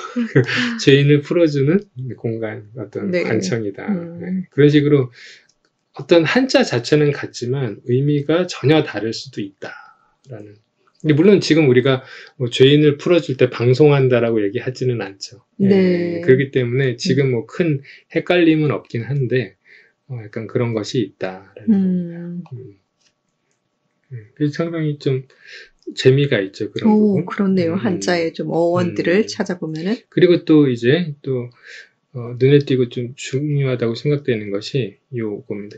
죄인을 풀어주는 공간, 어떤 네. 관청이다. 그런 식으로 어떤 한자 자체는 같지만 의미가 전혀 다를 수도 있다라는. 근데 물론 지금 우리가 뭐 죄인을 풀어줄 때 방송한다라고 얘기하지는 않죠. 네. 예, 그렇기 때문에 지금 뭐 큰 헷갈림은 없긴 한데 약간 그런 것이 있다라는 그래서 상당히 좀 재미가 있죠. 그런 부분. 그렇네요. 한자의 좀 어원들을 찾아보면은. 그리고 또 이제 또 눈에 띄고 좀 중요하다고 생각되는 것이 요겁니다.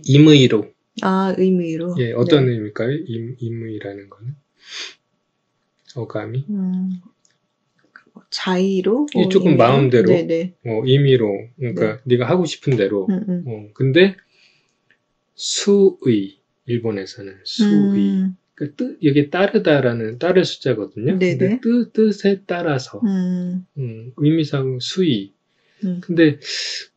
임의로. 아, 의미로. 예, 어떤 의미일까요? 임의라는 거는? 어감이? 자의로? 조금 마음대로. 네네. 임의로. 그러니까 네가 하고 싶은 대로. 근데 수의. 일본에서는 수의. 그러니까 여기 따르다라는 따를 숫자거든요. 네네. 근데 뜻에 따라서. 의미상 수의. 근데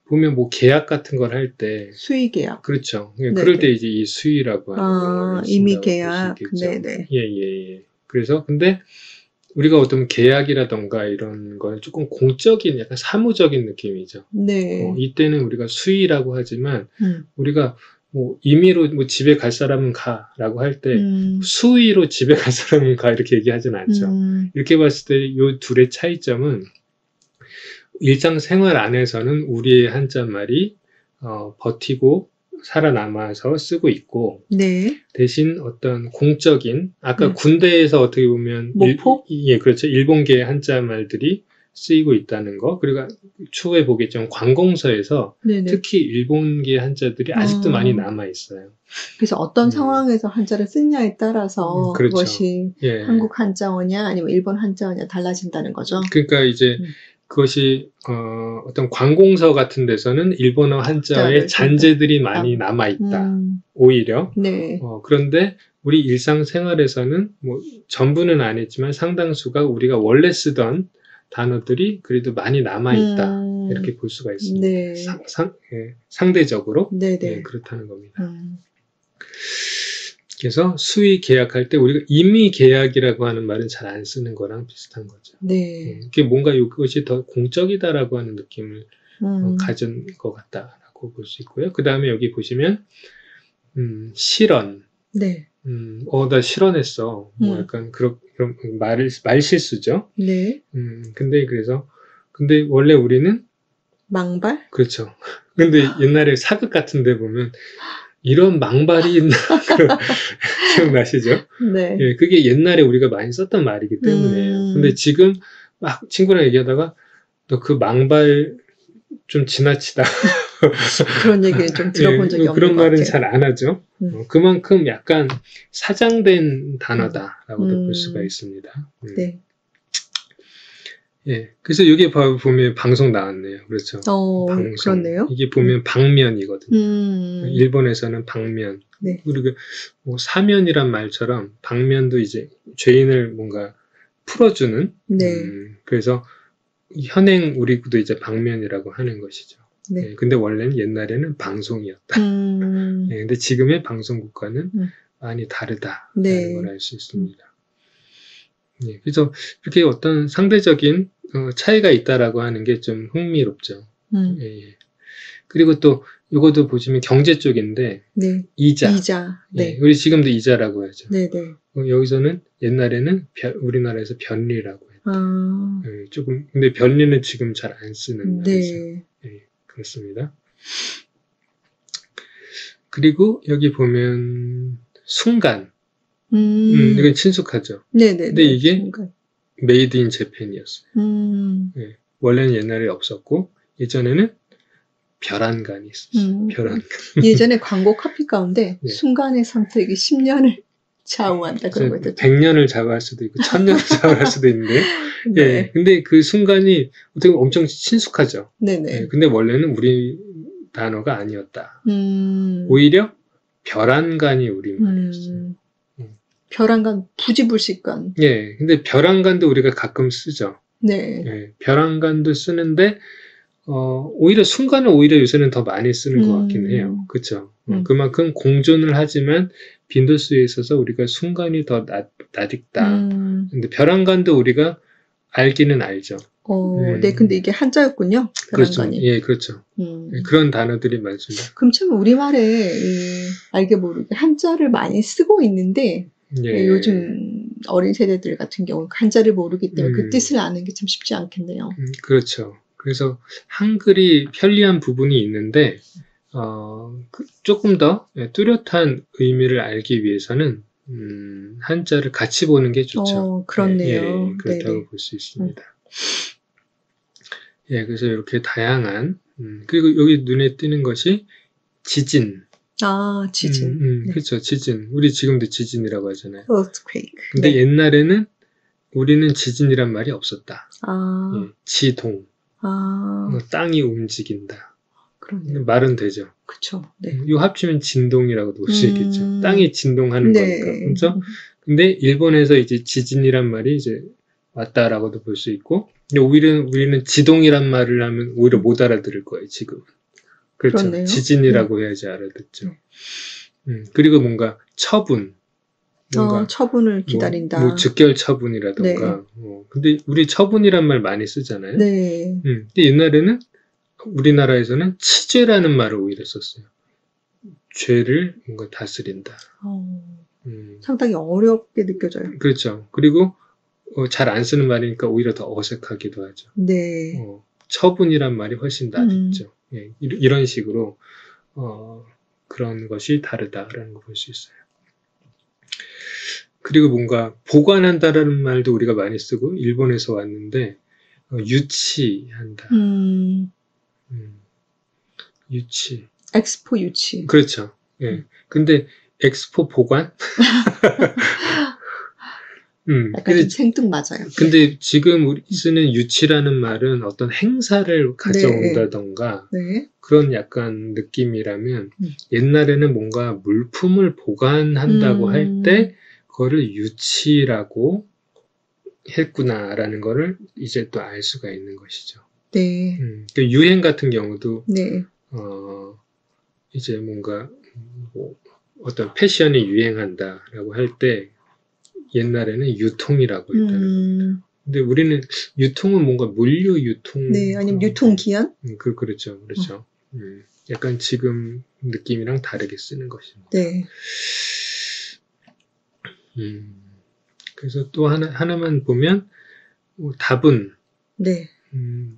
보면 뭐 계약 같은 걸 할 때 수의 계약. 그렇죠. 그럴 때 이제 이 수의라고 하는 임의 계약. 네네. 예. 그래서 근데 우리가 어떤 계약이라던가 이런 거는 조금 공적인 약간 사무적인 느낌이죠. 네. 이때는 우리가 수의라고 하지만 우리가 뭐 임의로 뭐 집에 갈 사람은 가라고 할 때 수의로 집에 갈 사람은 가 이렇게 얘기하진 않죠. 이렇게 봤을 때 이 둘의 차이점은 일상생활 안에서는 우리의 한자말이 버티고 살아남아서 쓰고 있고, 네. 대신 어떤 공적인, 아까 네. 군대에서 어떻게 보면, 모포? 예, 그렇죠. 일본계 한자 말들이 쓰이고 있다는 거. 그리고 추후에 보겠지만 관공서에서 네네. 특히 일본계 한자들이 아직도 많이 남아 있어요. 그래서 어떤 상황에서 한자를 쓰냐에 따라서 그렇죠. 그것이 예. 한국 한자어냐 아니면 일본 한자어냐 달라진다는 거죠. 그러니까 이제 그것이 어떤 관공서 같은 데서는 일본어 한자의 잔재들이 많이 남아 있다. 오히려. 네. 그런데 우리 일상생활에서는 뭐 전부는 아니지만 상당수가 우리가 원래 쓰던 단어들이 그래도 많이 남아 있다. 이렇게 볼 수가 있습니다. 네. 예, 상대적으로 네네. 예, 그렇다는 겁니다. 그래서 수의 계약할 때 우리가 임의 계약이라고 하는 말은 잘 안 쓰는 거랑 비슷한 거죠. 네. 그게 뭔가 이것이 더 공적이다라고 하는 느낌을 가진 것 같다라고 볼 수 있고요. 그 다음에 여기 보시면 실언. 네. 나 실언했어. 뭐 약간 그런 말 실수죠. 네. 근데 원래 우리는 망발? 그렇죠. 근데 옛날에 사극 같은 데 보면 이런 망발이 있나? 기억나시죠? 네. 예, 그게 옛날에 우리가 많이 썼던 말이기 때문에요. 근데 지금 막 친구랑 얘기하다가 너 그 망발 좀 지나치다. 그런 얘기는 좀 들어본 적이 없는 것 같아요. 그런 말은 잘 안 하죠. 그만큼 약간 사장된 단어다라고도 볼 수가 있습니다. 네. 예, 그래서 여기 보면 방송 나왔네요. 그렇죠. 방송. 그렇네요. 이게 보면 방면이거든요. 일본에서는 방면. 네. 그리고 뭐 사면이란 말처럼 방면도 이제 죄인을 뭔가 풀어주는. 네. 그래서 현행 우리도 이제 방면이라고 하는 것이죠. 네. 예, 근데 원래는 옛날에는 방송이었다. 예, 근데 지금의 방송국과는 많이 다르다라는 네. 걸 알 수 있습니다. 예, 그래서 이렇게 어떤 상대적인 차이가 있다라고 하는 게 좀 흥미롭죠. 예. 그리고 또 이것도 보시면 경제 쪽인데 네. 이자. 네. 예, 우리 지금도 이자라고 하죠. 네네. 여기서는 옛날에는 우리나라에서 변리라고 했죠. 아. 예, 조금 근데 변리는 지금 잘 안 쓰는 말이죠. 네. 예, 그렇습니다. 그리고 여기 보면 순간. 이건 친숙하죠. 네네. 근데 이게 메이드 인 재팬이었어요. 예, 원래는 옛날에 없었고 예전에는 별안간이 있었어요. 별안간. 예전에 광고 카피 가운데 네. 순간의 선택이 10년을 좌우한다 그런 거 있었죠. 100년을 좌우할 수도 있고 1000년을 좌우할 수도 있는데 네. 예, 근데 그 순간이 어떻게 보면 엄청 친숙하죠. 네네. 예, 근데 원래는 우리 단어가 아니었다. 오히려 별안간이 우리말이었어요. 별안간, 부지불식간. 예, 근데 별안간도 우리가 가끔 쓰죠. 네. 예, 별안간도 쓰는데 오히려 순간을 오히려 요새는 더 많이 쓰는 것 같긴 해요. 그렇죠. 그만큼 공존을 하지만 빈도수에 있어서 우리가 순간이 더 낯익다. 근데 별안간도 우리가 알기는 알죠. 네, 근데 이게 한자였군요. 별안간이. 그렇죠. 예, 그렇죠. 예, 그런 단어들이 많습니다. 그럼 참 우리말에 알게 모르게 한자를 많이 쓰고 있는데 예. 요즘 어린 세대들 같은 경우 한자를 모르기 때문에 그 뜻을 아는 게 참 쉽지 않겠네요. 그렇죠. 그래서 한글이 편리한 부분이 있는데 조금 더 뚜렷한 의미를 알기 위해서는 한자를 같이 보는 게 좋죠. 그렇네요. 예, 그렇다고 볼 수 있습니다. 예, 그래서 이렇게 다양한 그리고 여기 눈에 띄는 것이 지진. 지진. 네. 그렇죠. 지진. 우리 지금도 지진이라고 하잖아요. earthquake. 근데 네. 옛날에는 우리는 지진이란 말이 없었다. 아. 예, 지동. 아. 땅이 움직인다. 그러네요. 말은 되죠. 그렇죠. 네. 요 합치면 진동이라고도 볼 수 있겠죠. 땅이 진동하는 네. 거니까. 그렇죠? 근데 일본에서 이제 지진이란 말이 이제 왔다라고도 볼 수 있고, 근데 우리는 지동이란 말을 하면 오히려 못 알아들을 거예요, 지금. 그렇죠. 그렇네요. 지진이라고 해야지 알아듣죠. 그리고 뭔가 처분. 뭔가 처분을 기다린다. 뭐 즉결 처분이라던가. 근데 우리 처분이란 말 많이 쓰잖아요. 네. 근데 옛날에는 우리나라에서는 치죄라는 말을 오히려 썼어요. 죄를 뭔가 다스린다. 상당히 어렵게 느껴져요. 그렇죠. 그리고 잘 안 쓰는 말이니까 오히려 더 어색하기도 하죠. 네. 처분이란 말이 훨씬 낫죠. 예, 이런 식으로 그런 것이 다르다라는 걸 볼 수 있어요. 그리고 뭔가 보관한다라는 말도 우리가 많이 쓰고 일본에서 왔는데 유치한다. 유치. 엑스포 유치. 그렇죠. 예. 근데 엑스포 보관? 약간 좀 생뚱맞아요. 근데 지금 우리 쓰는 유치라는 말은 어떤 행사를 가져온다던가 네. 그런 약간 느낌이라면 옛날에는 뭔가 물품을 보관한다고 할 때 그거를 유치라고 했구나라는 거를 이제 또 알 수가 있는 것이죠. 네. 그 유행 같은 경우도 네. 이제 뭔가 뭐 어떤 패션이 유행한다라고 할 때 옛날에는 유통이라고 했다는 겁니다. 근데 우리는 유통은 뭔가 물류 유통. 네, 아니면 유통기한? 그렇죠. 약간 지금 느낌이랑 다르게 쓰는 것입니다. 네. 그래서 또 하나만 보면, 다분. 네.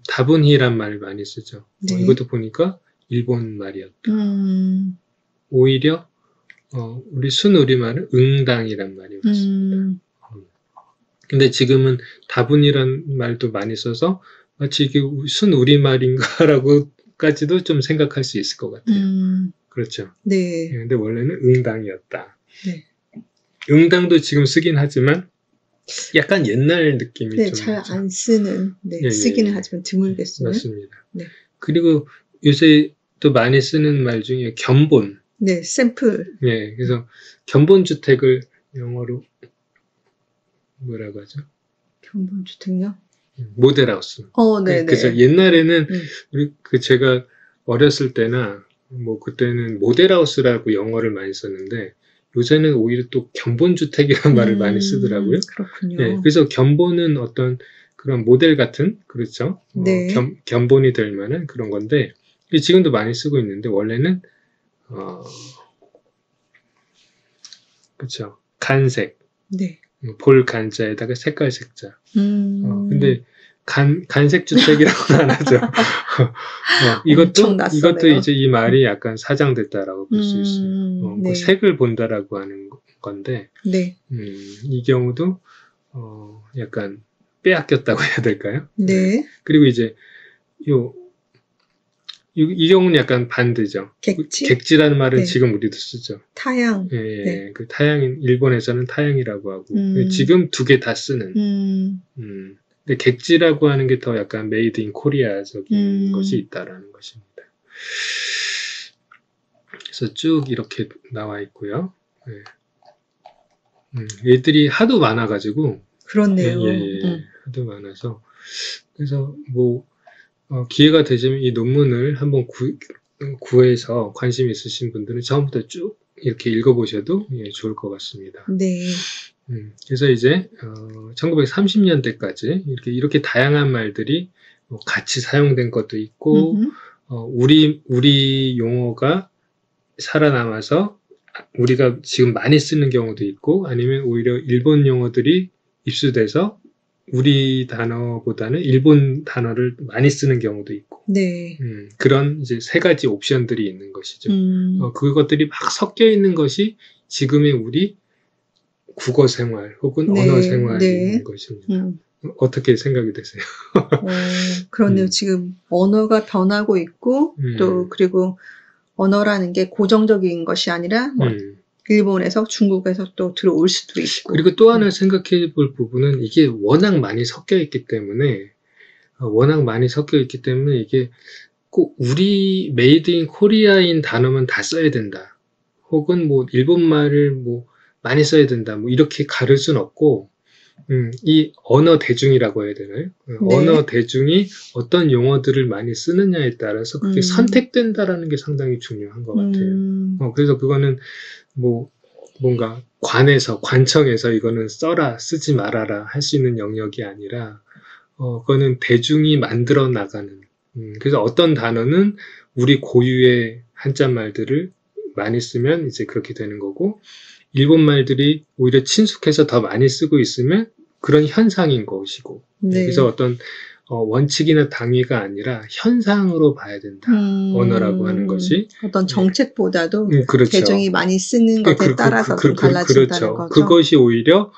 다분히란 말을 많이 쓰죠. 네. 이것도 보니까 일본 말이었다. 오히려, 우리 순우리말은 응당이란 말이 왔습니다. 근데 지금은 다분이란 말도 많이 써서 마치 이게 순우리말인가라고까지도 좀 생각할 수 있을 것 같아요. 그렇죠. 네. 근데 원래는 응당이었다. 네. 응당도 지금 쓰긴 하지만 약간 옛날 느낌이 네, 좀 잘 안 쓰는, 네, 쓰기는 하지만 드물게 쓰는. 맞습니다. 네. 그리고 요새 또 많이 쓰는 말 중에 견본. 네, 샘플. 네, 그래서 견본주택을 영어로 뭐라고 하죠? 견본주택요? 모델하우스. 네, 그래서 옛날에는 제가 어렸을 때나 뭐 그때는 모델하우스라고 영어를 많이 썼는데 요새는 오히려 또 견본주택이라는 말을 많이 쓰더라고요. 그렇군요. 네, 그래서 견본은 어떤 그런 모델 같은, 그렇죠? 네. 견본이 될 만한 그런 건데 지금도 많이 쓰고 있는데 원래는 그렇죠. 간색. 네. 볼 간자에다가 색깔 색자. 근데 간색 주택이라고는 안 하죠. 이것도 이제 이 말이 약간 사장됐다라고 볼 수 있어요. 네. 그 색을 본다라고 하는 건데, 네. 이 경우도 약간 빼앗겼다고 해야 될까요? 네. 그리고 이제 이 경우는 약간 반대죠. 객지? 객지라는 말은 네. 지금 우리도 쓰죠. 타양. 예, 네. 그 타양인 일본에서는 타양이라고 하고 지금 두 개 다 쓰는. 근데 객지라고 하는 게 더 약간 메이드 인 코리아적인 것이 있다라는 것입니다. 그래서 쭉 이렇게 나와 있고요. 예. 얘들이 하도 많아가지고. 그렇네요. 하도 많아서. 그래서 뭐 기회가 되시면 이 논문을 한번 구해서 관심 있으신 분들은 처음부터 쭉 이렇게 읽어보셔도 좋을 것 같습니다. 네. 그래서 이제 1930년대까지 이렇게 다양한 말들이 같이 사용된 것도 있고 우리 용어가 살아남아서 우리가 지금 많이 쓰는 경우도 있고 아니면 오히려 일본 용어들이 입수돼서 우리 단어보다는 일본 단어를 많이 쓰는 경우도 있고, 네. 그런 이제 세 가지 옵션들이 있는 것이죠. 그것들이 막 섞여 있는 것이 지금의 우리 국어 생활 혹은 언어 생활인 것입니다. 어떻게 생각이 되세요? 그렇네요. 지금 언어가 변하고 있고, 또 그리고 언어라는 게 고정적인 것이 아니라 뭐 일본에서 중국에서 또 들어올 수도 있고. 그리고 또 하나 생각해 볼 부분은 이게 워낙 많이 섞여 있기 때문에 이게 꼭 우리 메이드 인 코리아인 단어만 다 써야 된다. 혹은 뭐 일본말을 뭐 많이 써야 된다. 뭐 이렇게 가를 순 없고 이 언어 대중이라고 해야 되나요? 네. 언어 대중이 어떤 용어들을 많이 쓰느냐에 따라서 그게 선택된다라는 게 상당히 중요한 것 같아요. 그래서 그거는 뭐 뭔가 관청에서 이거는 써라 쓰지 말아라 할 수 있는 영역이 아니라 그거는 대중이 만들어 나가는 그래서 어떤 단어는 우리 고유의 한자 말들을 많이 쓰면 이제 그렇게 되는 거고 일본 말들이 오히려 친숙해서 더 많이 쓰고 있으면 그런 현상인 것이고 네. 그래서 어떤 원칙이나 당위가 아니라 현상으로 봐야 된다. 언어라고 하는 것이. 어떤 정책보다도 그렇죠. 대중이 많이 쓰는 것에 따라서 좀 달라진다는 그렇죠. 거죠. 그것이 오히려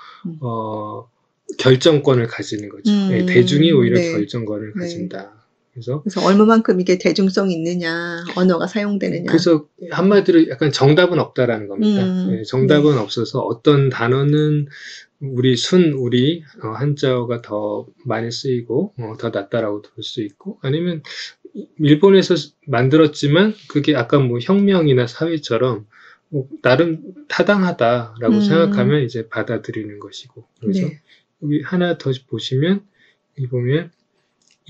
결정권을 가지는 거죠. 대중이 오히려 네. 결정권을 가진다. 그래서 얼마만큼 이게 대중성이 있느냐, 언어가 사용되느냐. 그래서 한마디로 약간 정답은 없다라는 겁니다. 정답은 없어서 어떤 단어는 우리 한자어가 더 많이 쓰이고 더 낫다라고 볼 수 있고, 아니면 일본에서 만들었지만 그게 아까 뭐 혁명이나 사회처럼 나름 타당하다라고 생각하면 이제 받아들이는 것이고. 그래서 여기 하나 더 보시면 여기 보면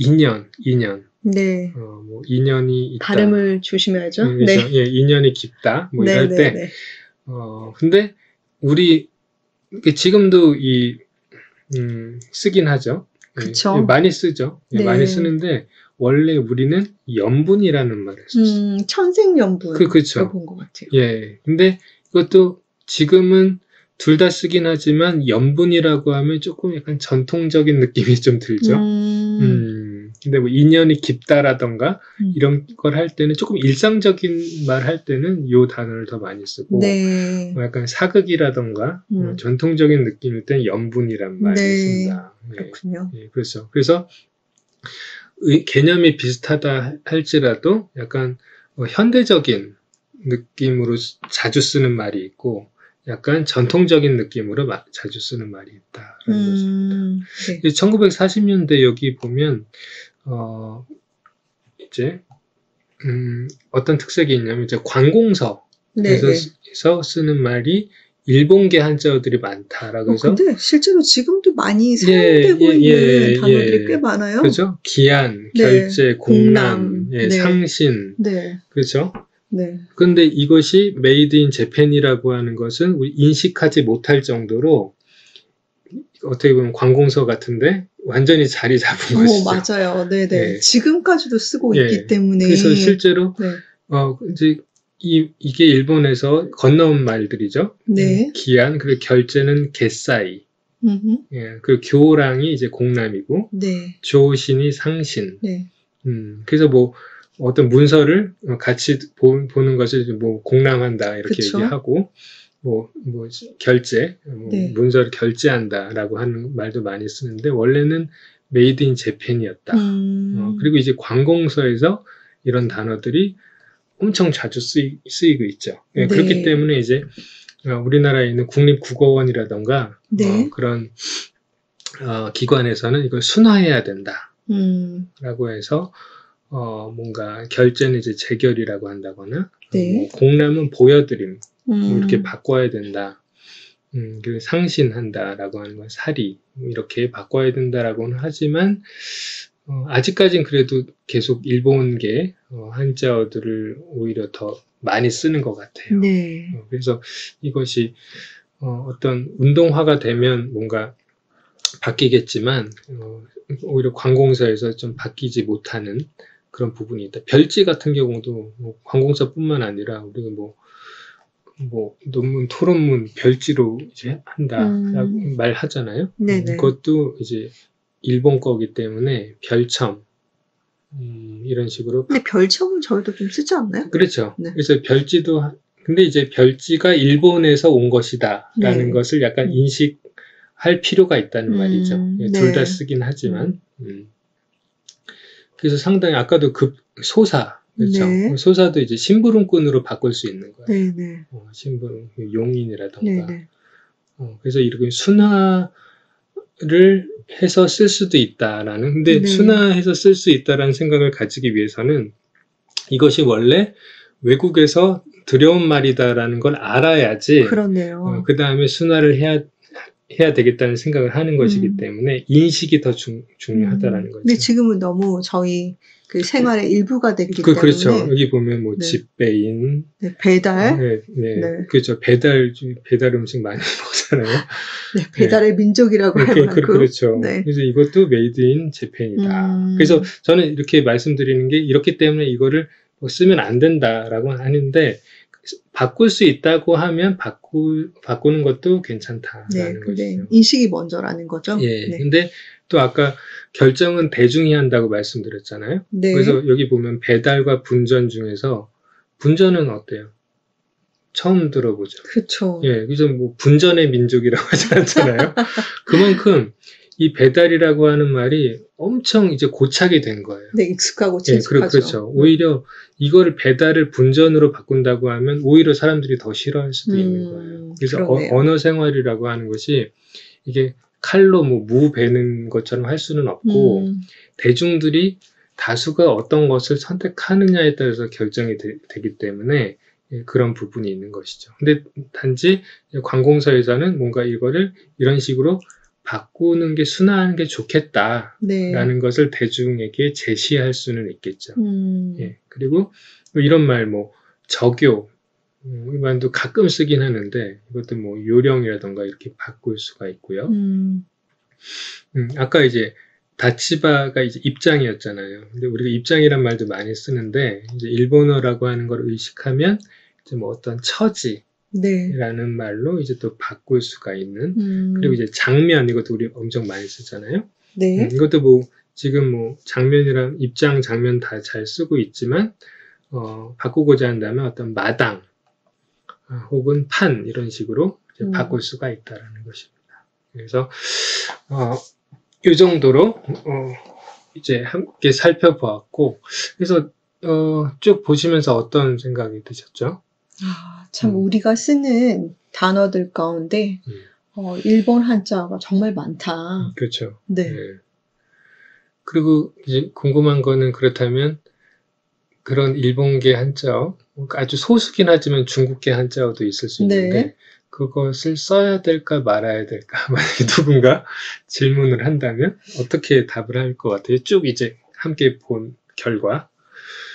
인연. 네. 뭐 인연이 있다. 발음을 조심해야죠. 그렇죠? 네. 예, 인연이 깊다. 뭐 이럴 때. 근데 우리 지금도 쓰긴 하죠. 그쵸. 많이 쓰죠. 네. 많이 쓰는데 원래 우리는 연분이라는 말을 썼어요. 천생연분. 그렇죠. 본 것 같아요. 예. 근데 이것도 지금은 둘 다 쓰긴 하지만 연분이라고 하면 조금 약간 전통적인 느낌이 좀 들죠. 근데 뭐 인연이 깊다라던가 이런 걸 할 때는 조금 일상적인 말 할 때는 요 단어를 더 많이 쓰고, 네. 뭐 약간 사극이라던가 전통적인 느낌일 때는 연분이란 말을 쓴다. 그렇군요. 예, 그렇죠. 그래서 개념이 비슷하다 할지라도 약간 현대적인 느낌으로 자주 쓰는 말이 있고, 약간 전통적인 느낌으로 자주 쓰는 말이 있다라는 것입니다. 네. 1940년대 여기 보면 이제 어떤 특색이 있냐면 이제 관공서에서 쓰는 말이 일본계 한자어들이 많다라고 해서. 근데 실제로 지금도 많이 사용되고 있는 단어들이 꽤 많아요. 그렇죠. 기한, 결제, 공남, 상신, 그렇죠. 네. 근데 이것이 메이드 인 재팬이라고 하는 것은 우리 인식하지 못할 정도로 어떻게 보면 관공서 같은데 완전히 자리 잡은 것이죠. 맞아요. 네네. 지금까지도 쓰고 있기 때문에. 그래서 실제로 이제 이게 일본에서 건너온 말들이죠. 네. 기한, 그리고 결제는 겟사이. 그리고 교랑이 이제 공남이고, 조신이 상신. 그래서 뭐 어떤 문서를 같이 보는 것을 뭐 공람한다 이렇게 얘기하고, 뭐 결제, 문서를 결제한다라고 하는 말도 많이 쓰는데 원래는 메이드 인 재팬이었다. 그리고 이제 관공서에서 이런 단어들이 엄청 자주 쓰이고 있죠. 그렇기 때문에 이제 우리나라에 있는 국립국어원이라던가 그런 기관에서는 이걸 순화해야 된다라고 해서 뭔가 결제는 이제 재결이라고 한다거나, 뭐 공람은 보여드림, 뭐 이렇게 바꿔야 된다. 그리고 상신한다라고 하는 건 사리, 이렇게 바꿔야 된다라고는 하지만, 아직까진 그래도 계속 일본계 한자어들을 오히려 더 많이 쓰는 것 같아요. 그래서 이것이 어떤 운동화가 되면 뭔가 바뀌겠지만, 오히려 관공서에서 좀 바뀌지 못하는 그런 부분이 있다. 별지 같은 경우도 뭐 관공서뿐만 아니라 우리가 뭐 논문, 토론문 별지로 이제 한다라고 말하잖아요. 그것도 이제 일본 거기 때문에 별첨 이런 식으로. 근데 별첨은 저희도 좀 쓰지 않나요? 그렇죠. 그래서 별지도 근데 이제 별지가 일본에서 온 것이다라는 것을 약간 인식할 필요가 있다는 말이죠. 둘 다 쓰긴 하지만. 그래서 상당히 아까도 소사, 그렇죠. 소사도 이제 심부름꾼으로 바꿀 수 있는 거예요. 심부름, 용인이라던가. 그래서 이렇게 순화를 해서 쓸 수도 있다라는. 근데 순화해서 쓸 수 있다라는 생각을 가지기 위해서는 이것이 원래 외국에서 들여온 말이다라는 걸 알아야지. 그러네요. 그 다음에 순화를 해야 되겠다는 생각을 하는 것이기 때문에 인식이 더 중요하다라는 거죠. 근데 지금은 너무 저희 그 생활의 일부가 됐기 때문에. 그렇죠. 여기 보면 뭐 집배인, 배달, 그렇죠. 배달 음식 많이 먹잖아요. 배달의 민족이라고 할 만큼. 그렇죠. 그래서 이것도 메이드 인 재팬이다. 그래서 저는 이렇게 말씀드리는 게 이렇기 때문에 이거를 쓰면 안 된다라고 하는데 바꿀 수 있다고 하면 바꾸는 것도 괜찮다라는 것이죠. 인식이 먼저라는 거죠. 예. 근데 또 아까 결정은 대중이 한다고 말씀드렸잖아요. 네. 그래서 여기 보면 배달과 분전 중에서 분전은 어때요? 처음 들어보죠. 그렇죠. 예, 그래서 뭐 분전의 민족이라고 하지 않잖아요. 그만큼 이 배달이라고 하는 말이 엄청 이제 고착이 된 거예요. 네, 익숙하고 친숙하죠. 예, 그렇죠. 오히려 이거를 배달을 분전으로 바꾼다고 하면 오히려 사람들이 더 싫어할 수도 있는 거예요. 그래서 언어 생활이라고 하는 것이 이게 칼로 뭐 무 베는 것처럼 할 수는 없고 대중들이 다수가 어떤 것을 선택하느냐에 따라서 결정이 되기 때문에 그런 부분이 있는 것이죠. 근데 단지 관공서에서는 뭔가 이거를 이런 식으로 바꾸는 게 순화하는 게 좋겠다라는 것을 대중에게 제시할 수는 있겠죠. 예, 그리고 이런 말 뭐 저교 이 말도 가끔 쓰긴 하는데 이것도 뭐 요령이라던가 이렇게 바꿀 수가 있고요. 아까 이제 다치바가 이제 입장이었잖아요. 근데 우리가 입장이란 말도 많이 쓰는데 이제 일본어라고 하는 걸 의식하면 이제 뭐 어떤 처지 라는 말로 이제 또 바꿀 수가 있는 그리고 이제 장면 이것도 우리 엄청 많이 쓰잖아요. 이것도 뭐 지금 뭐 장면이랑 입장 장면 다 잘 쓰고 있지만 바꾸고자 한다면 어떤 마당 혹은 판 이런 식으로 이제 바꿀 수가 있다라는 것입니다. 그래서 이 정도로 이제 함께 살펴보았고 그래서 쭉 보시면서 어떤 생각이 드셨죠? 참 우리가 쓰는 단어들 가운데 일본 한자가 정말 많다. 그렇죠. 네. 그리고 이제 궁금한 거는 그렇다면 그런 일본계 한자어 아주 소수긴 하지만 중국계 한자어도 있을 수 있는데 그것을 써야 될까 말아야 될까 만약에 누군가 질문을 한다면 어떻게 답을 할 것 같아요? 쭉 이제 함께 본 결과.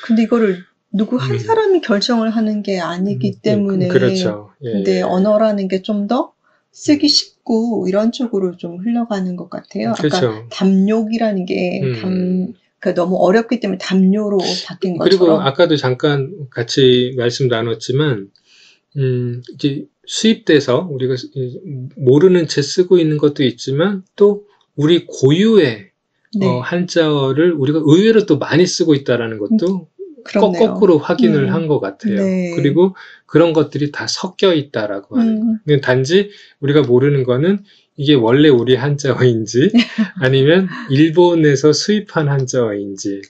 근데 이거를 누구 한 사람이 결정을 하는 게 아니기 때문에 그렇죠. 근데 언어라는 게 좀 더 쓰기 쉽고 이런 쪽으로 좀 흘러가는 것 같아요. 그렇죠. 아까 담욕이라는 게 그러니까 너무 어렵기 때문에 담요로 바뀐 것처럼. 그리고 아까도 잠깐 같이 말씀 나눴지만 이제 수입돼서 우리가 모르는 채 쓰고 있는 것도 있지만 또 우리 고유의 한자어를 우리가 의외로 또 많이 쓰고 있다라는 것도 거꾸로 확인을 한 것 같아요. 그리고 그런 것들이 다 섞여 있다라고 하는 거예요. 단지 우리가 모르는 거는 이게 원래 우리 한자어인지 아니면 일본에서 수입한 한자어인지.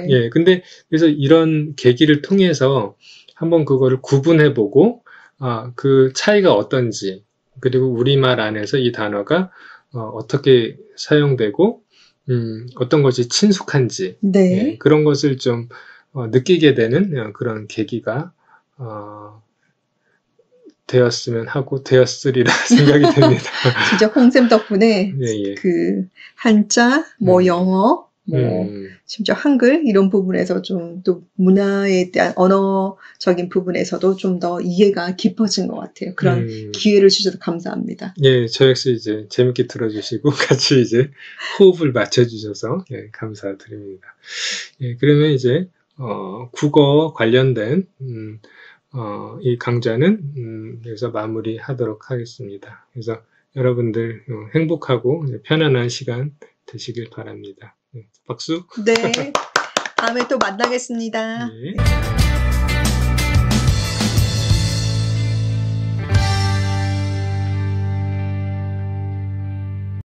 예, 근데 그래서 이런 계기를 통해서 한번 그거를 구분해보고 그 차이가 어떤지 그리고 우리말 안에서 이 단어가 어떻게 사용되고 어떤 것이 친숙한지 예, 그런 것을 좀 느끼게 되는 그런 계기가 되었으면 하고 되었으리라 생각이 됩니다. 진짜 홍쌤 덕분에 그 한자, 뭐 영어, 뭐 심지어 한글 이런 부분에서 좀 또 문화에 대한 언어적인 부분에서도 좀 더 이해가 깊어진 것 같아요. 그런 기회를 주셔서 감사합니다. 예, 저 역시 이제 재밌게 들어주시고 같이 이제 호흡을 맞춰주셔서 예, 감사드립니다. 예, 그러면 이제 국어 관련된 이 강좌는 여기서 마무리하도록 하겠습니다. 그래서 여러분들 행복하고 편안한 시간 되시길 바랍니다. 박수. 네, 다음에 또 만나겠습니다. 네.